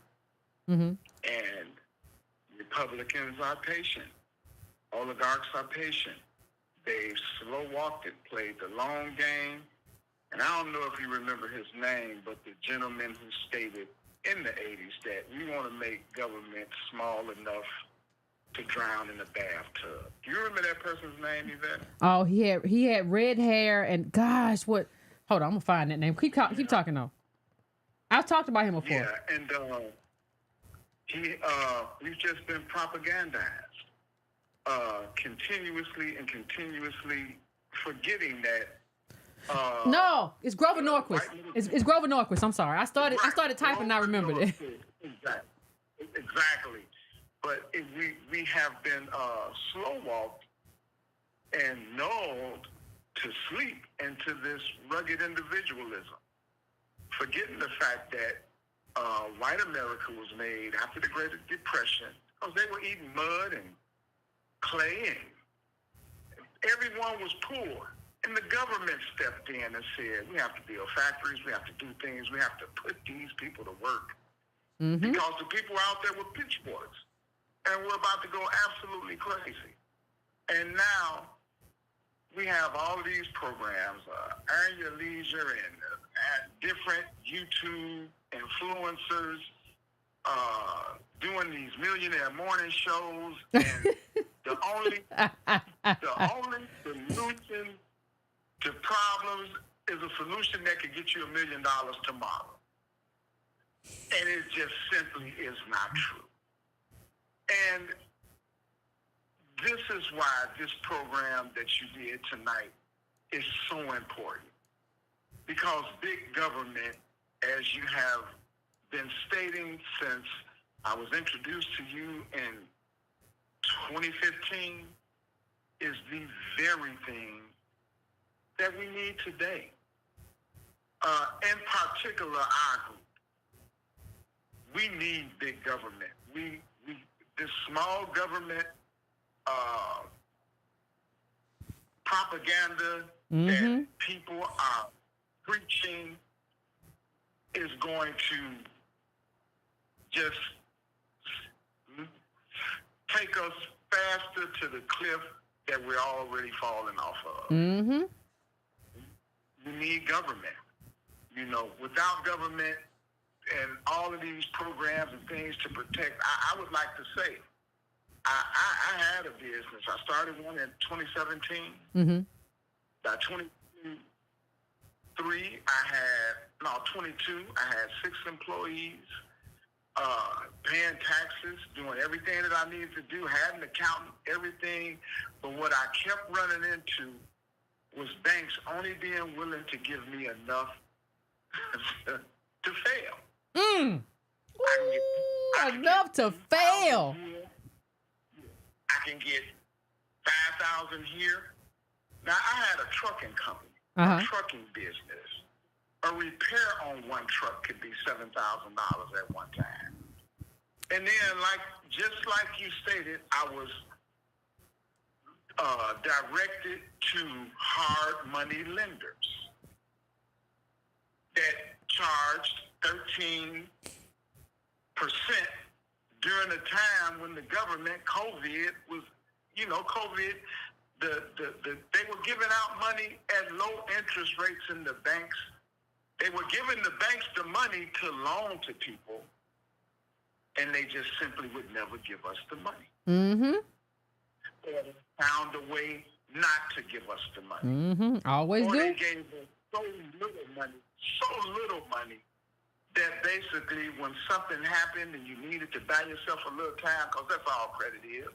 Mm-hmm. And Republicans are patient. Oligarchs are patient. They've slow walked it, played the long game. And I don't know if you remember his name, but the gentleman who stated in the 80s that we want to make government small enough to drown in a bathtub. Do you remember that person's name, Yvette? Oh, he had red hair and gosh, what? Hold on, I'm gonna find that name. Keep talking though. I've talked about him before. Yeah, and we've just been propagandized continuously, forgetting that. No, it's Grover Norquist. It's Grover Norquist. I'm sorry. I started typing and I remembered it. Exactly. But we have been slow walked and lulled to sleep into this rugged individualism, forgetting the fact that white America was made after the Great Depression because they were eating mud and clay, and everyone was poor. And the government stepped in and said, we have to build factories, we have to do things, we have to put these people to work. Mm-hmm. Because the people out there with pitchforks, and we're about to go absolutely crazy. And now we have all of these programs, Earn Your Leisure and different YouTube influencers doing these millionaire morning shows. And the only solution to problems is a solution that could get you $1 million tomorrow. And it just simply is not true. And this is why this program that you did tonight is so important. Because big government, as you have been stating since I was introduced to you in 2015, is the very thing that we need today. In particular, our group. We need big government. This small government propaganda that people are preaching is going to just take us faster to the cliff that we're already falling off of. Mm-hmm. We need government. Without government and all of these programs and things to protect, I would like to say, I had a business. I started one in 2017. Mm-hmm. By 22, I had 6 employees, paying taxes, doing everything that I needed to do, had an accountant, everything. But what I kept running into was banks only being willing to give me enough to fail. Enough to fail. I can get 5,000 here. Now, I had a trucking company, a trucking business. A repair on one truck could be $7,000 at one time. And then, just like you stated, I was directed to hard money lenders that charged 13% during the time when the government, COVID was, COVID, they were giving out money at low interest rates in the banks. They were giving the banks the money to loan to people, and they just simply would never give us the money. Mm-hmm. Or they found a way not to give us the money. Mm-hmm. Always or do. They gave us so little money, that basically when something happened and you needed to buy yourself a little time, because that's all credit is.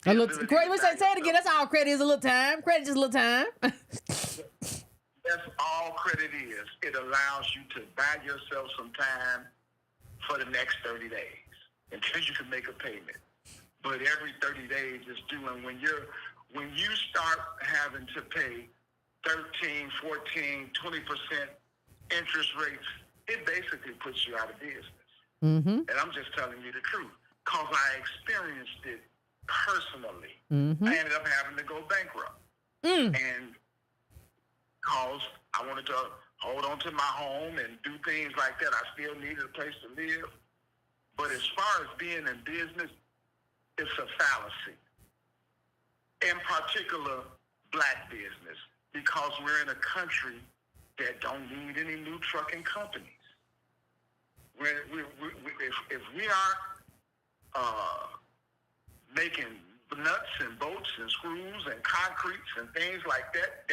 A little say it again. That's all credit is, a little time. Credit just a little time. That's all credit is. It allows you to buy yourself some time for the next 30 days until you can make a payment. But every 30 days is due, and when you start having to pay 13, 14, 20% interest rates, it basically puts you out of business. Mm-hmm. And I'm just telling you the truth, because I experienced it personally. Mm-hmm. I ended up having to go bankrupt. And because I wanted to hold on to my home and do things like that, I still needed a place to live. But as far as being in business, it's a fallacy. in particular black business, because we're in a country that don't need any new trucking companies. If we aren't making nuts and bolts and screws and concretes and things like that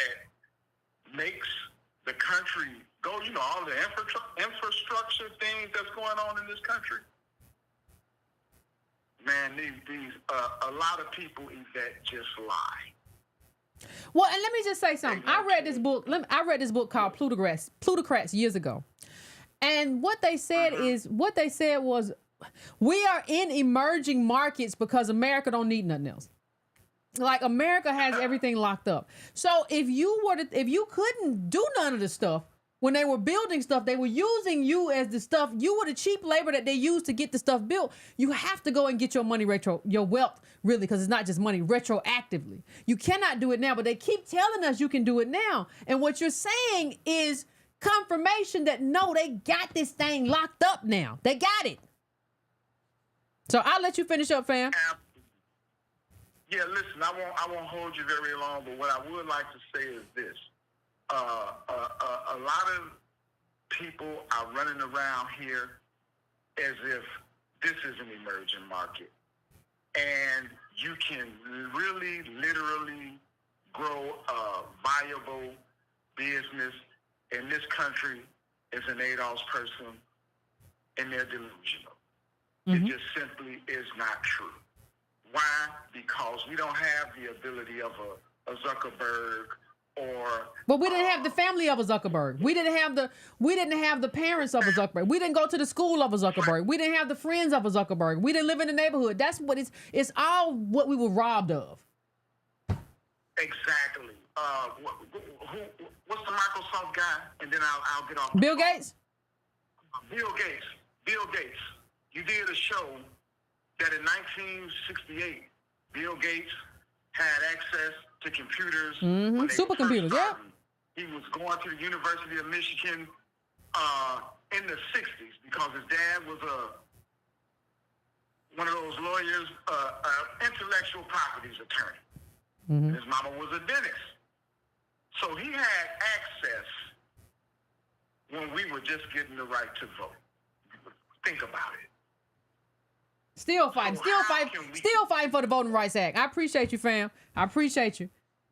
makes the country go, all the infrastructure things that's going on in this country. Man, these a lot of people that just lie. Well, and let me just say something. I read this book called Plutocrats years ago. And what they said was, we are in emerging markets because America don't need nothing else. Like, America has everything locked up. So if you couldn't do none of the stuff when they were building stuff, they were using you as the stuff. You were the cheap labor that they used to get the stuff built. You have to go and get your money your wealth, really, because it's not just money, retroactively. You cannot do it now, but they keep telling us you can do it now. And what you're saying is confirmation that no, they got this thing locked up now. They got it. So I'll let you finish up, fam. Yeah, listen, I won't hold you very long, but what I would like to say is this. A lot of people are running around here as if this is an emerging market. And you can really, literally grow a viable business in this country as an ADOS person, and they're delusional. Mm-hmm. It just simply is not true. Why? Because we don't have the ability of a Zuckerberg or. But we didn't have the family of a Zuckerberg. We didn't have the parents of a Zuckerberg. We didn't go to the school of a Zuckerberg. We didn't have the friends of a Zuckerberg. We didn't live in the neighborhood. That's what it's all what we were robbed of. Exactly. What's the Microsoft guy? And then I'll get off. Bill Gates? Bill Gates. You did a show that in 1968, Bill Gates had access to computers. Mm-hmm. Supercomputers, yeah. He was going to the University of Michigan in the 60s because his dad was one of those lawyers, intellectual properties attorney. Mm-hmm. His mama was a dentist. So he had access when we were just getting the right to vote. Think about it. Still fighting for the Voting Rights Act. I appreciate you, fam. I appreciate you.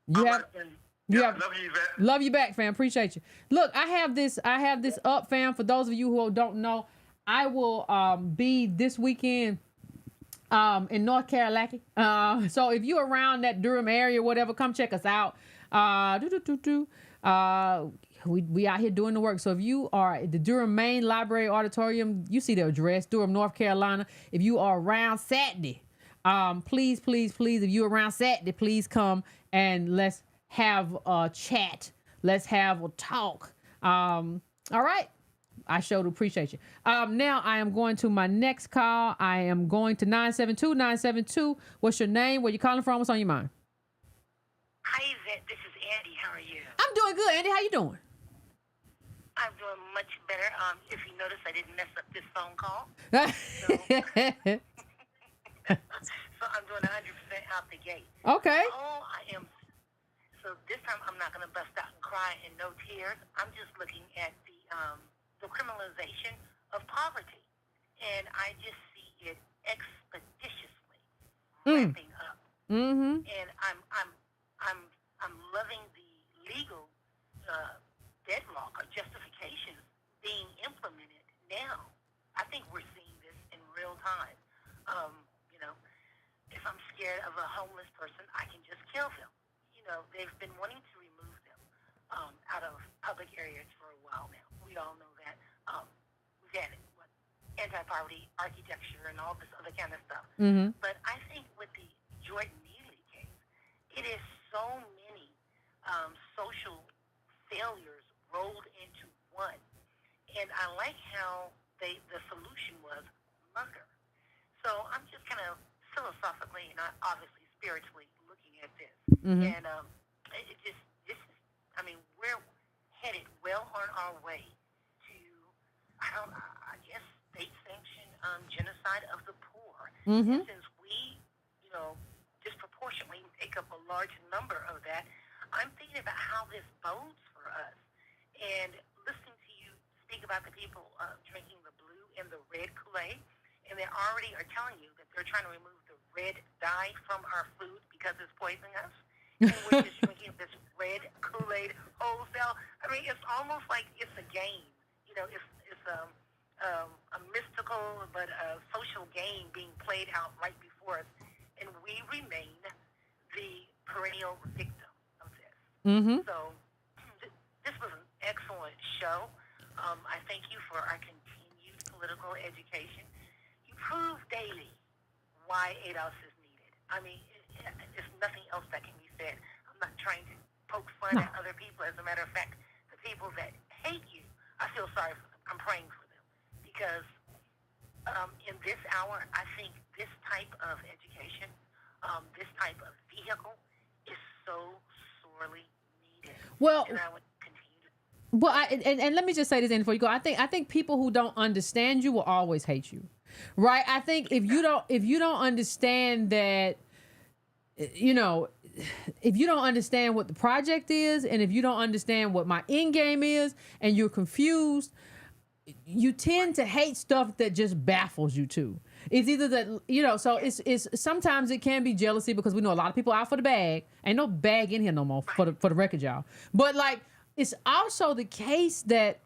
Love you, Yvette. Love you back, fam. Appreciate you. Look, I have this up, fam. For those of you who don't know, I will be this weekend in North Carolina. So if you're around that Durham area, whatever, come check us out. We out here doing the work. So if you are at the Durham Main Library Auditorium, you see the address, Durham, North Carolina. If you are around Saturday, please, if you're around Saturday, please come and let's have a chat. Let's have a talk. All right. I sure do appreciate you. Now I am going to my next call. I am going to 972. What's your name? Where you calling from? What's on your mind? Hi, Yvette. This is Andy. How are you? I'm doing good. Andy, how you doing? I'm doing much better. If you notice, I didn't mess up this phone call. So I'm doing 100% out the gate. Okay. So this time I'm not going to bust out and cry in no tears. I'm just looking at the criminalization of poverty. And I just see it expeditiously ramping up. Mm-hmm. And I'm loving the legal deadlock or justifications being implemented now. I think we're seeing this in real time. If I'm scared of a homeless person, I can just kill them. They've been wanting to remove them out of public areas for a while now. We all know that. We've had anti-poverty architecture and all this other kind of stuff. Mm-hmm. But I think with the Jordan Neely case, it is so many social failures rolled into one. And I like how the solution was murder. So I'm just kind of philosophically and obviously spiritually looking at this. Mm-hmm. And we're headed well on our way to, I guess, state-sanctioned genocide of the poor. Mm-hmm. And since we, disproportionately make up a large number of that, I'm thinking about how this bodes for us. And listening to you speak about the people drinking the blue and the red Kool-Aid, and they already are telling you that they're trying to remove the red dye from our food because it's poisoning us. And we're just drinking this red Kool-Aid wholesale. I mean, it's almost like it's a game. You know, it's a mystical but a social game being played out right before us, and we remain the perennial victim of this. Mm-hmm. So this was an excellent show. I thank you for our continued political education. You prove daily why ADOS is needed. I mean, there's nothing else that can be said. I'm not trying to poke fun at other people. As a matter of fact, the people that hate you, I feel sorry for them. I'm praying for them. Because in this hour, I think this type of education, this type of vehicle is so sorely needed. Well, and I would continue to. Well, and let me just say this in before you go. I think people who don't understand you will always hate you, right? I think if you don't understand that, you know, if you don't understand what the project is, and if you don't understand what my end game is, and you're confused, you tend to hate stuff that just baffles you too. It's either that, you know, so it's sometimes it can be jealousy because we know a lot of people out for the bag. Ain't no bag in here no more for the record, y'all. But like, it's also the case that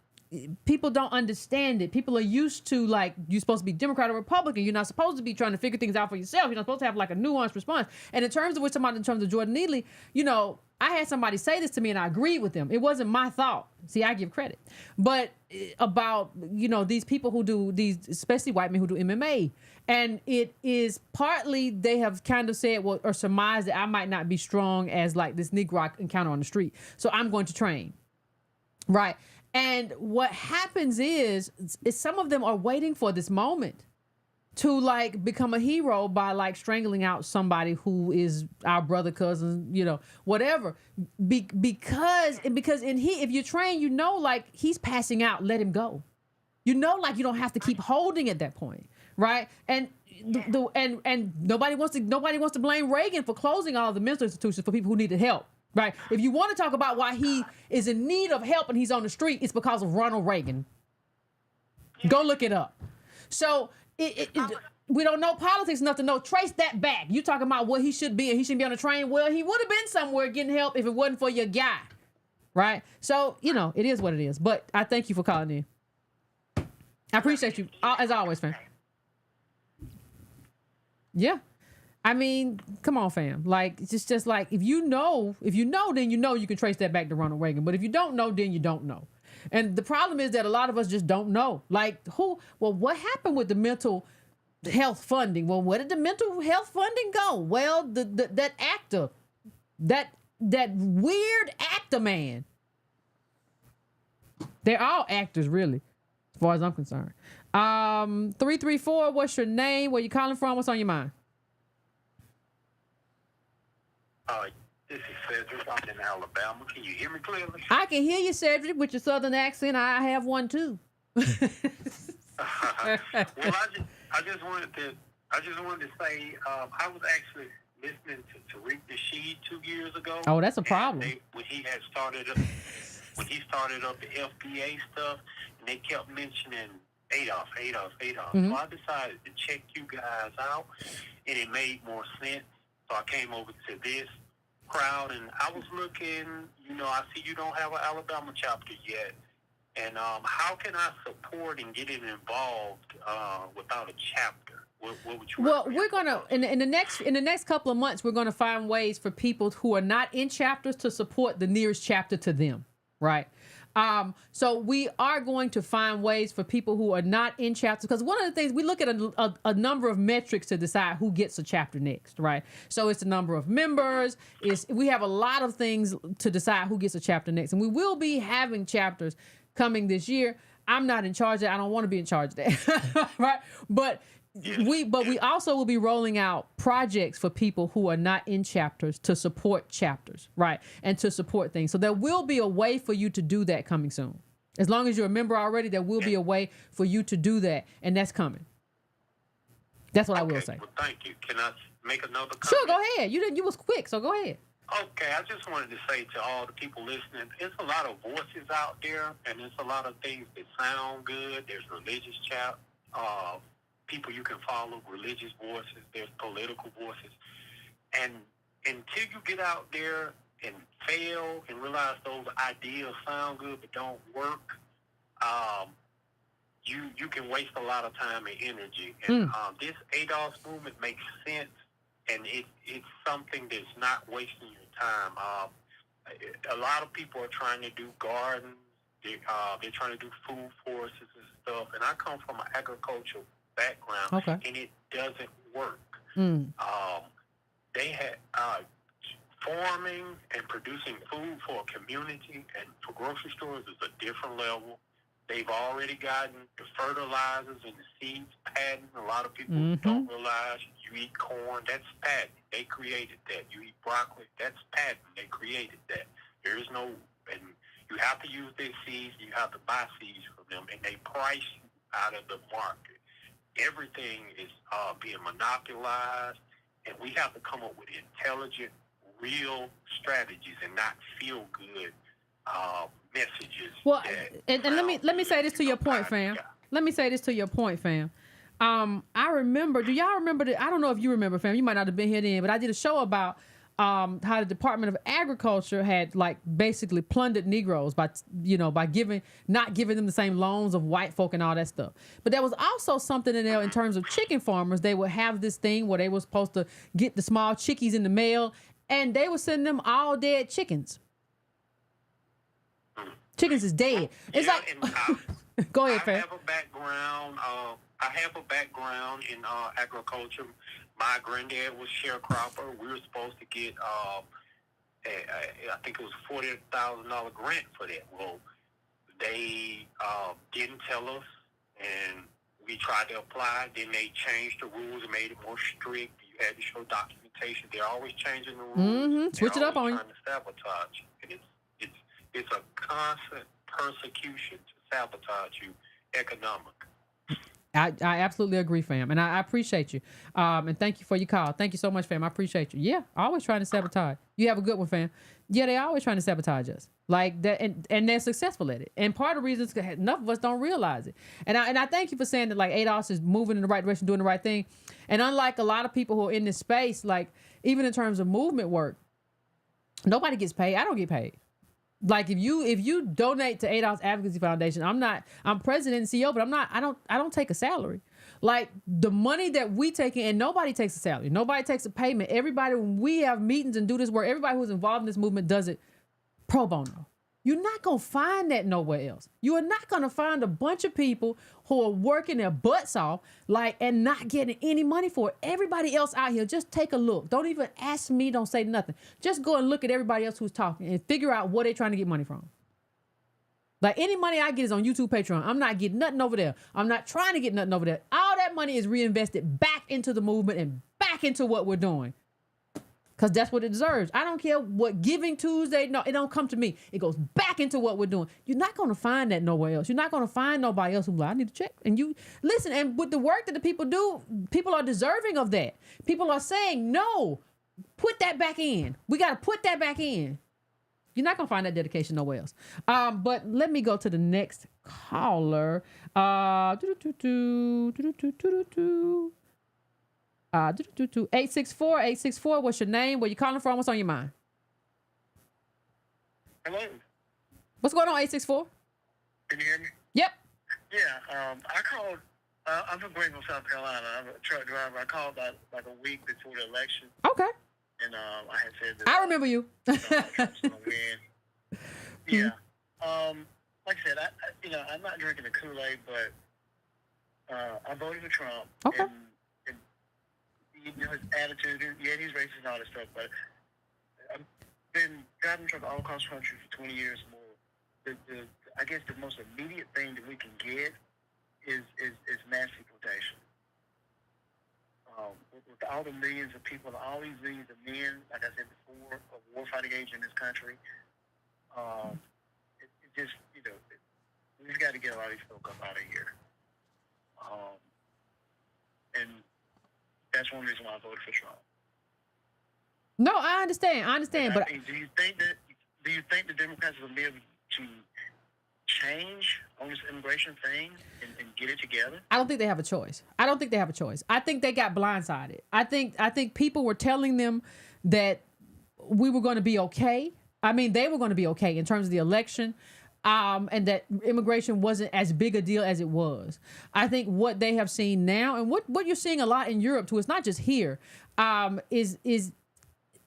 people don't understand it. People are used to, like, you're supposed to be Democrat or Republican. You're not supposed to be trying to figure things out for yourself. You're not supposed to have like a nuanced response. And in terms of in terms of Jordan Neely, you know, I had somebody say this to me and I agreed with them. It wasn't my thought. See, I give credit. But about, you know, these people who do these, especially white men who do MMA. And it is partly they have kind of said, well, or surmised that I might not be strong as like this Negro I encounter on the street. So I'm going to train. Right. And what happens is some of them are waiting for this moment to like become a hero by like strangling out somebody who is our brother, cousin, you know, whatever. Because if you train, you know, like he's passing out, let him go. You know, like you don't have to keep holding at that point, right? And and nobody wants to blame Reagan for closing all the mental institutions for people who needed help. Right. If you want to talk about why he is in need of help and he's on the street, it's because of Ronald Reagan. Go look it up. So we don't know politics enough to know. Trace that back. You talking about what he should be and he shouldn't be on the train. Well, he would have been somewhere getting help if it wasn't for your guy. Right. So, you know, it is what it is. But I thank you for calling in. I appreciate you as always, fam. Yeah. I mean, come on, fam. Like, it's just like, if you know, then you know you can trace that back to Ronald Reagan. But if you don't know, then you don't know. And the problem is that a lot of us just don't know. Like, what happened with the mental health funding? Well, where did the mental health funding go? Well, that actor, that weird actor man. They're all actors, really, as far as I'm concerned. 334, what's your name? Where you calling from? What's on your mind? This is Cedric. I'm in Alabama. Can you hear me clearly? I can hear you, Cedric, with your southern accent. I have one too. Well, I just wanted to say I was actually listening to Tariq Nasheed 2 years ago. Oh, that's a problem. When he started up the FBA stuff, and they kept mentioning ADOS. Mm-hmm. So I decided to check you guys out, and it made more sense. So I came over to this crowd, and I was looking, you know, I see you don't have an Alabama chapter yet. And how can I support and get involved without a chapter? What would you Well, we're gonna in the next couple of months, we're gonna find ways for people who are not in chapters to support the nearest chapter to them, right? So we are going to find ways for people who are not in chapters, because one of the things we look at a number of metrics to decide who gets a chapter next, right? So it's the number of members. We have a lot of things to decide who gets a chapter next, and we will be having chapters coming this year. I'm not in charge of that. I don't want to be in charge of that, right? But we also will be rolling out projects for people who are not in chapters to support chapters, right? And to support things. So there will be a way for you to do that coming soon. As long as you're a member already, there will be a way for you to do that, and that's coming. That's what I will say. Well, thank you. Can I make another comment? Sure, go ahead. You was quick, so go ahead. Okay, I just wanted to say to all the people listening, there's a lot of voices out there, and there's a lot of things that sound good. There's religious people you can follow, religious voices. There's political voices. And until you get out there and fail and realize those ideas sound good but don't work, you can waste a lot of time and energy. And this ADOS movement makes sense, and it's something that's not wasting your time. A lot of people are trying to do gardens. They're trying to do food forests and stuff. And I come from an agricultural background, and it doesn't work. They had farming and producing food for a community and for grocery stores is a different level. They've already gotten the fertilizers and the seeds patent. A lot of people don't realize you eat corn, that's patent. They created that. You eat broccoli, that's patent. They created that. There is no, and you have to use their seeds, you have to buy seeds from them, and they price you out of the market. Everything is being monopolized, and we have to come up with intelligent, real strategies and not feel good messages. Well, and let me say this to your point, fam. Let me say this to your point, fam. I remember. Do y'all remember? I don't know if you remember, fam. You might not have been here then, but I did a show about how the Department of Agriculture had like basically plundered Negroes by not giving them the same loans of white folk and all that stuff. But there was also something in there in terms of chicken farmers. They would have this thing where they were supposed to get the small chickies in the mail, and they would send them all dead chickens. Chickens is dead. It's go ahead, fam. I have a background in agriculture. My granddad was sharecropper. We were supposed to get, I think it was $40,000 grant for that. Well, they didn't tell us, and we tried to apply. Then they changed the rules and made it more strict. You had to show documentation. They're always changing the rules. Switch it up on you. Trying to sabotage, and it's a constant persecution to sabotage you economically. I absolutely agree, fam, and I appreciate you. And thank you for your call. Thank you so much, fam. I appreciate you. Yeah, always trying to sabotage. You have a good one, fam. Yeah, they always trying to sabotage us like that, and they're successful at it. And part of the reason is enough of us don't realize it. And I thank you for saying that like ADOS is moving in the right direction, doing the right thing. And unlike a lot of people who are in this space, like even in terms of movement work, nobody gets paid. I don't get paid. Like if you donate to ADOS Advocacy Foundation, I'm president and CEO, but I don't take a salary. Like the money that we take in, and nobody takes a salary. Nobody takes a payment. Everybody, when we have meetings and do this work, everybody who's involved in this movement does it pro bono. You're not going to find that nowhere else. You are not going to find a bunch of people who are working their butts off and not getting any money for it. Everybody else out here, just take a look. Don't even ask me. Don't say nothing. Just go and look at everybody else who's talking and figure out where they're trying to get money from. Like any money I get is on YouTube, Patreon. I'm not getting nothing over there. I'm not trying to get nothing over there. All that money is reinvested back into the movement and back into what we're doing. Because that's what it deserves. I don't care what Giving Tuesday, no, it don't come to me. It goes back into what we're doing. You're not going to find that nowhere else. You're not going to find nobody else who's like, I need to check. And you listen, and with the work that the people do, people are deserving of that. People are saying, no, put that back in. We got to put that back in. You're not going to find that dedication nowhere else. But let me go to the next caller. 864. What's your name? Where you calling from? What's on your mind? Hello. What's going on, 864? Can you hear me? Yep. Yeah. I called. I'm from Greenville, South Carolina. I'm a truck driver. I called about like a week before the election. Okay. And I had said that. I remember you. Trump's gonna win. Yeah. Like I said, I'm not drinking the Kool-Aid, but I voted for Trump. Okay. And his attitude, he's racist and all this stuff, but I've been driving truck all across the country for 20 years or more. I guess the most immediate thing that we can get is mass deportation. With all the millions of people, all these millions of men, like I said before, of war-fighting age in this country, it just, we've got to get a lot of these folk up out of here. And that's one reason why I voted for Trump. No, I understand. But do you think the Democrats will be able to change on this immigration thing and get it together? I don't think they have a choice. I think they got blindsided. I think people were telling them that we were going to be okay. I mean, they were going to be okay in terms of the election, and that immigration wasn't as big a deal as it was. I think what they have seen now, and what you're seeing a lot in Europe too, it's not just here, is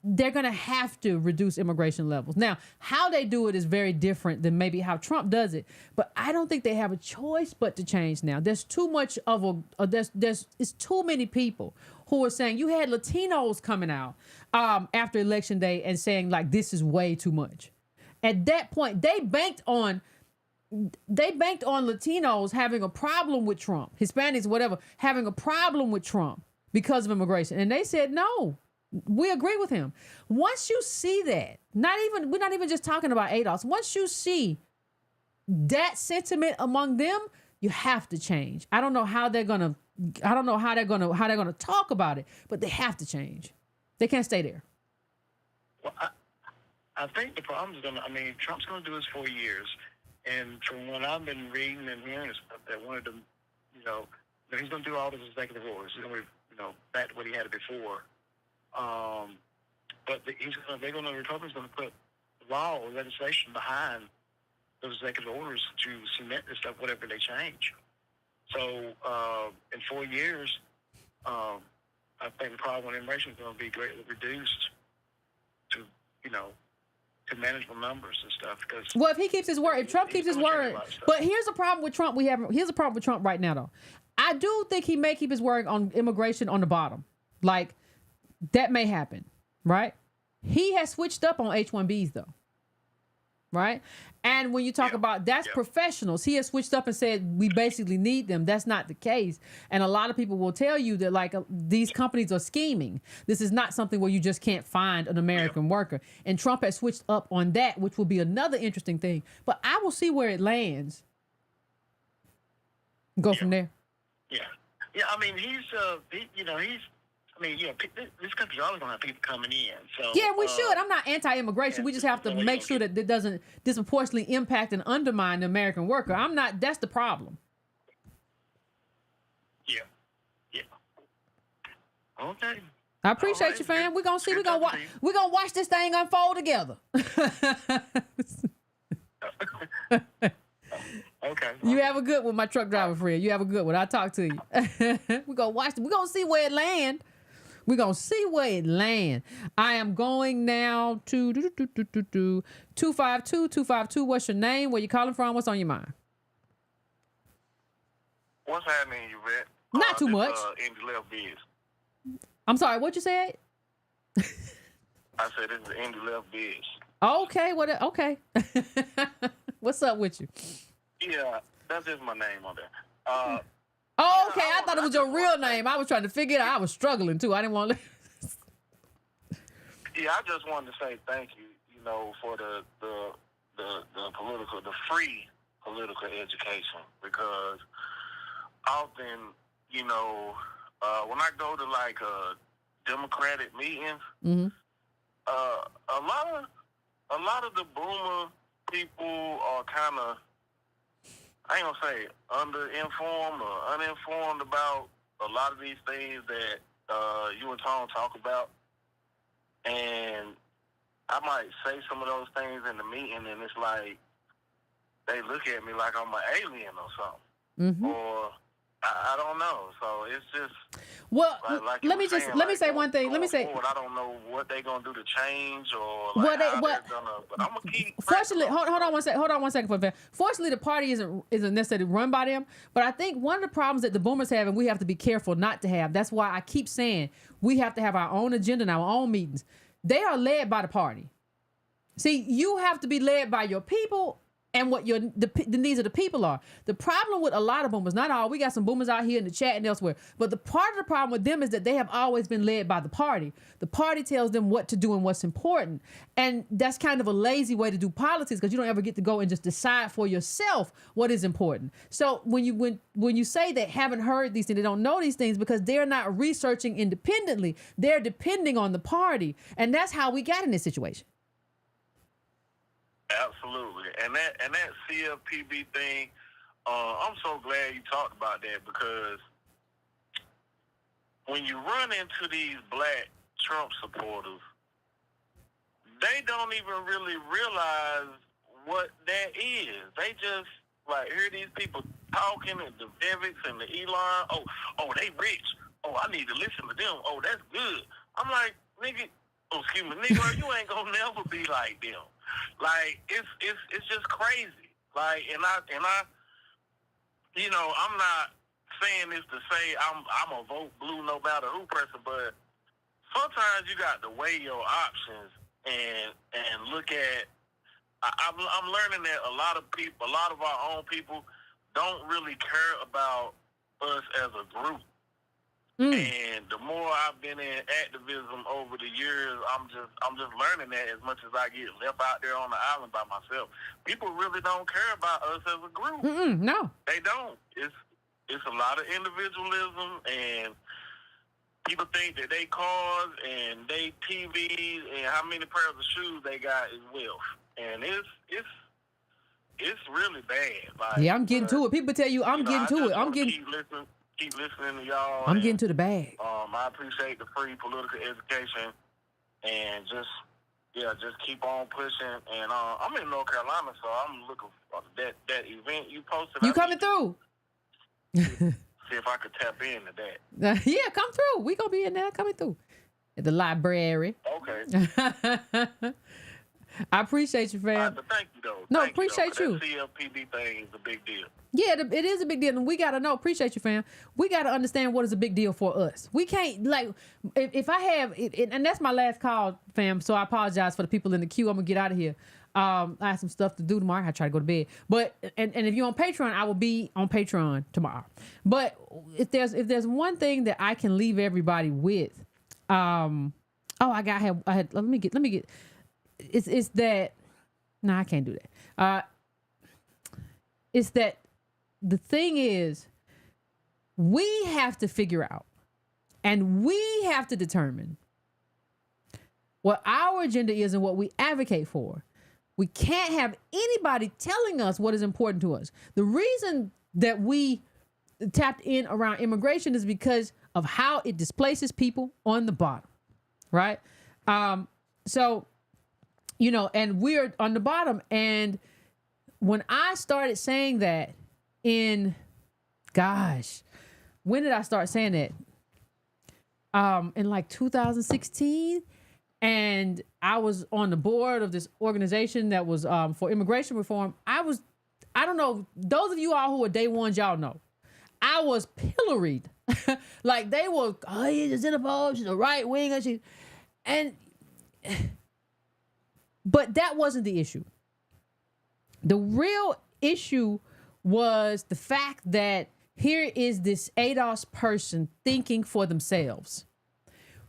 they're going to have to reduce immigration levels. Now, how they do it is very different than maybe how Trump does it, but I don't think they have a choice but to change now. There's too much of it's too many people who are saying, you had Latinos coming out after Election Day and saying like, this is way too much. At that point, they banked on Latinos having a problem with Trump, Hispanics, whatever, having a problem with Trump because of immigration. And they said, no, we agree with him. Once you see that, we're not even just talking about ADOS. Once you see that sentiment among them, you have to change. I don't know how they're gonna talk about it, but they have to change. They can't stay there. Well, I think the problem is Trump's going to do his 4 years, and from what I've been reading and hearing is that one of them, that he's going to do all those executive orders. He's going to, back to what he had before. But the Republicans going to put law or legislation behind those executive orders to cement this stuff, whatever they change. So in 4 years, I think the problem with immigration is going to be greatly reduced to manageable numbers and stuff. Because if he keeps his word, if Trump keeps his word, but here's a problem with Trump. Here's a problem with Trump right now, though. I do think he may keep his word on immigration on the bottom. Like, that may happen, right? He has switched up on H-1Bs, though, right? And when you talk about that's professionals, he has switched up and said we basically need them. That's not the case. And a lot of people will tell you that like these companies are scheming. This is not something where you just can't find an American worker. And Trump has switched up on that, which will be another interesting thing. But I will see where it lands. Go from there. Yeah. I mean, this country's always going to have people coming in. So yeah, we should. I'm not anti-immigration. We just have to make sure that it doesn't disproportionately impact and undermine the American worker. That's the problem. Yeah. Okay. I appreciate you, fam. We're going to see. We're going to watch this thing unfold together. Okay. You have a good one, my truck driver friend. You have a good one. I'll talk to you. We're going to watch it. We're going to see where it lands. I am going now to 252. What's your name? Where you calling from? What's on your mind? What's happening, Yvette? Not too much. Indy Left Biz. I'm sorry, what you said? I said this is Indy Left Biz. Okay, okay. What's up with you? Yeah, that's just my name on there. Oh, okay. I thought it was your real name. I was trying to figure it out. I was struggling too. I didn't want to. Yeah, I just wanted to say thank you, for the free political education, because often, when I go to like Democratic meetings, mm-hmm. a lot of the boomer people are kind of, I ain't gonna say underinformed or uninformed about a lot of these things that you and Tom talk about. And I might say some of those things in the meeting, and it's like they look at me like I'm an alien or something. Mm-hmm. Or I don't know. So it's just let me say one thing. Let me say forward, I don't know what they're gonna do to change or but I'm gonna keep. Fortunately, hold on one second for a minute. Fortunately, the party isn't necessarily run by them. But I think one of the problems that the boomers have, and we have to be careful not to have. That's why I keep saying we have to have our own agenda and our own meetings. They are led by the party. See, you have to be led by your people and what the needs of the people are. The problem with a lot of boomers, not all, we got some boomers out here in the chat and elsewhere, but the part of the problem with them is that they have always been led by the party. The party tells them what to do and what's important. And that's kind of a lazy way to do politics, because you don't ever get to go and just decide for yourself what is important. So when you say they haven't heard these things, they don't know these things, because they're not researching independently. They're depending on the party. And that's how we got in this situation. Absolutely. And that CFPB thing, I'm so glad you talked about that, because when you run into these black Trump supporters, they don't even really realize what that is. They just like hear these people talking, and the Vivics and the Elon, oh, they rich. Oh, I need to listen to them. Oh, that's good. I'm like, nigga, nigga, you ain't gonna never be like them. Like, it's just crazy. Like, and I, you know, I'm not saying this to say I'm a vote blue no matter who person, but sometimes you got to weigh your options and look at. I'm learning that a lot of our own people don't really care about us as a group. And the more I've been in activism over the years, I'm just learning that as much as I get left out there on the island by myself, people really don't care about us as a group. No, they don't. It's a lot of individualism, and people think that they cars and they TVs and how many pairs of shoes they got is wealth, and it's really bad. Like, yeah, I'm getting to it. People tell you I'm getting to it. I'm getting. Keep listening to y'all. I'm getting to the bag. I appreciate the free political education, and just keep on pushing. And I'm in North Carolina, so I'm looking for that event you posted. You coming through? See if I could tap into that. Yeah, come through. We gonna be in there, coming through at the library. Okay. I appreciate you, fam. But thank you, though. No, appreciate you. That CFPB thing is a big deal. Yeah, it is a big deal, and we gotta know. Appreciate you, fam. We gotta understand what is a big deal for us. We can't, like, if I have, and that's my last call, fam. So I apologize for the people in the queue. I'm gonna get out of here. I have some stuff to do tomorrow. I try to go to bed. But and if you're on Patreon, I will be on Patreon tomorrow. But if there's one thing that I can leave everybody with, let me get. It's that. No, I can't do that. It's that the thing is, we have to figure out, and we have to determine what our agenda is and what we advocate for. We can't have anybody telling us what is important to us. The reason that we tapped in around immigration is because of how it displaces people on the bottom, right? So, you know, and we're on the bottom. And when I started saying that when did I start saying that? In like 2016. And I was on the board of this organization that was for immigration reform. I don't know, those of you all who are day ones, y'all know. I was pilloried. Like they were, she's a xenophobe, she's a right winger, but that wasn't the issue. The real issue was the fact that here is this ADOS person thinking for themselves.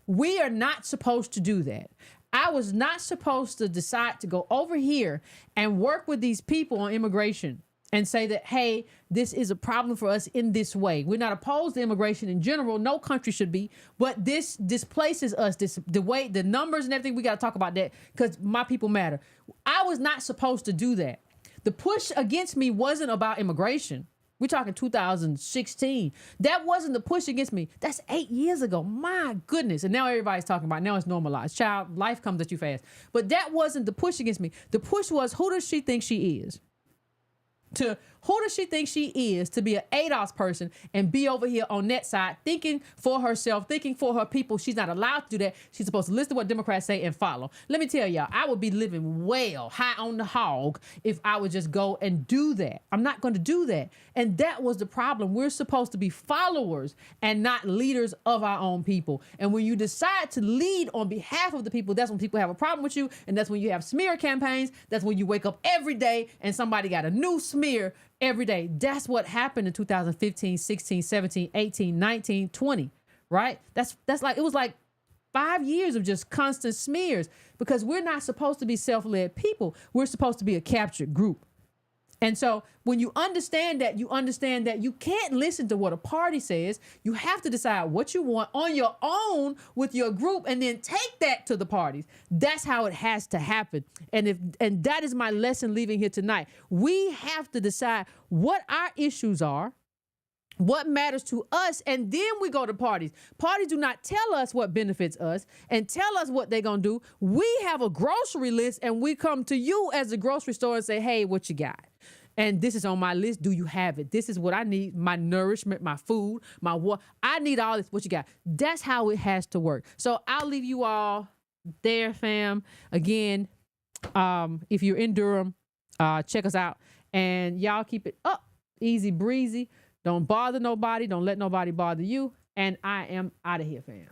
We are not supposed to do that. I was not supposed to decide to go over here and work with these people on immigration and say that, hey, this is a problem for us in this way. We're not opposed to immigration in general. No country should be, but this displaces us. The way, the numbers and everything, we got to talk about that because my people matter. I was not supposed to do that. The push against me wasn't about immigration. We're talking 2016. That wasn't the push against me. That's 8 years ago. My goodness. And now everybody's talking about it. Now it's normalized. Child, life comes at you fast. But that wasn't the push against me. The push was, who does she think she is? To Who does she think she is to be an ADOS person and be over here on that side thinking for herself, thinking for her people? She's not allowed to do that. She's supposed to listen to what Democrats say and follow. Let me tell y'all, I would be living well high on the hog if I would just go and do that. I'm not going to do that. And that was the problem. We're supposed to be followers and not leaders of our own people. And when you decide to lead on behalf of the people, that's when people have a problem with you. And that's when you have smear campaigns. That's when you wake up every day and somebody got a new smear every day. That's what happened in 2015, 16, 17, 18, 19, 20, right? That's like, it was like 5 years of just constant smears because we're not supposed to be self-led people. We're supposed to be a captured group. And so when you understand that you can't listen to what a party says. You have to decide what you want on your own with your group and then take that to the parties. That's how it has to happen. And that is my lesson leaving here tonight. We have to decide what our issues are, what matters to us, and then we go to parties. Parties do not tell us what benefits us and tell us what they're going to do. We have a grocery list and we come to you as a grocery store and say, hey, what you got? And this is on my list. Do you have it? This is what I need. My nourishment, my food, my what. I need all this. What you got? That's how it has to work. So I'll leave you all there, fam. Again, if you're in Durham, check us out. And y'all keep it up. Easy breezy. Don't bother nobody. Don't let nobody bother you. And I am out of here, fam.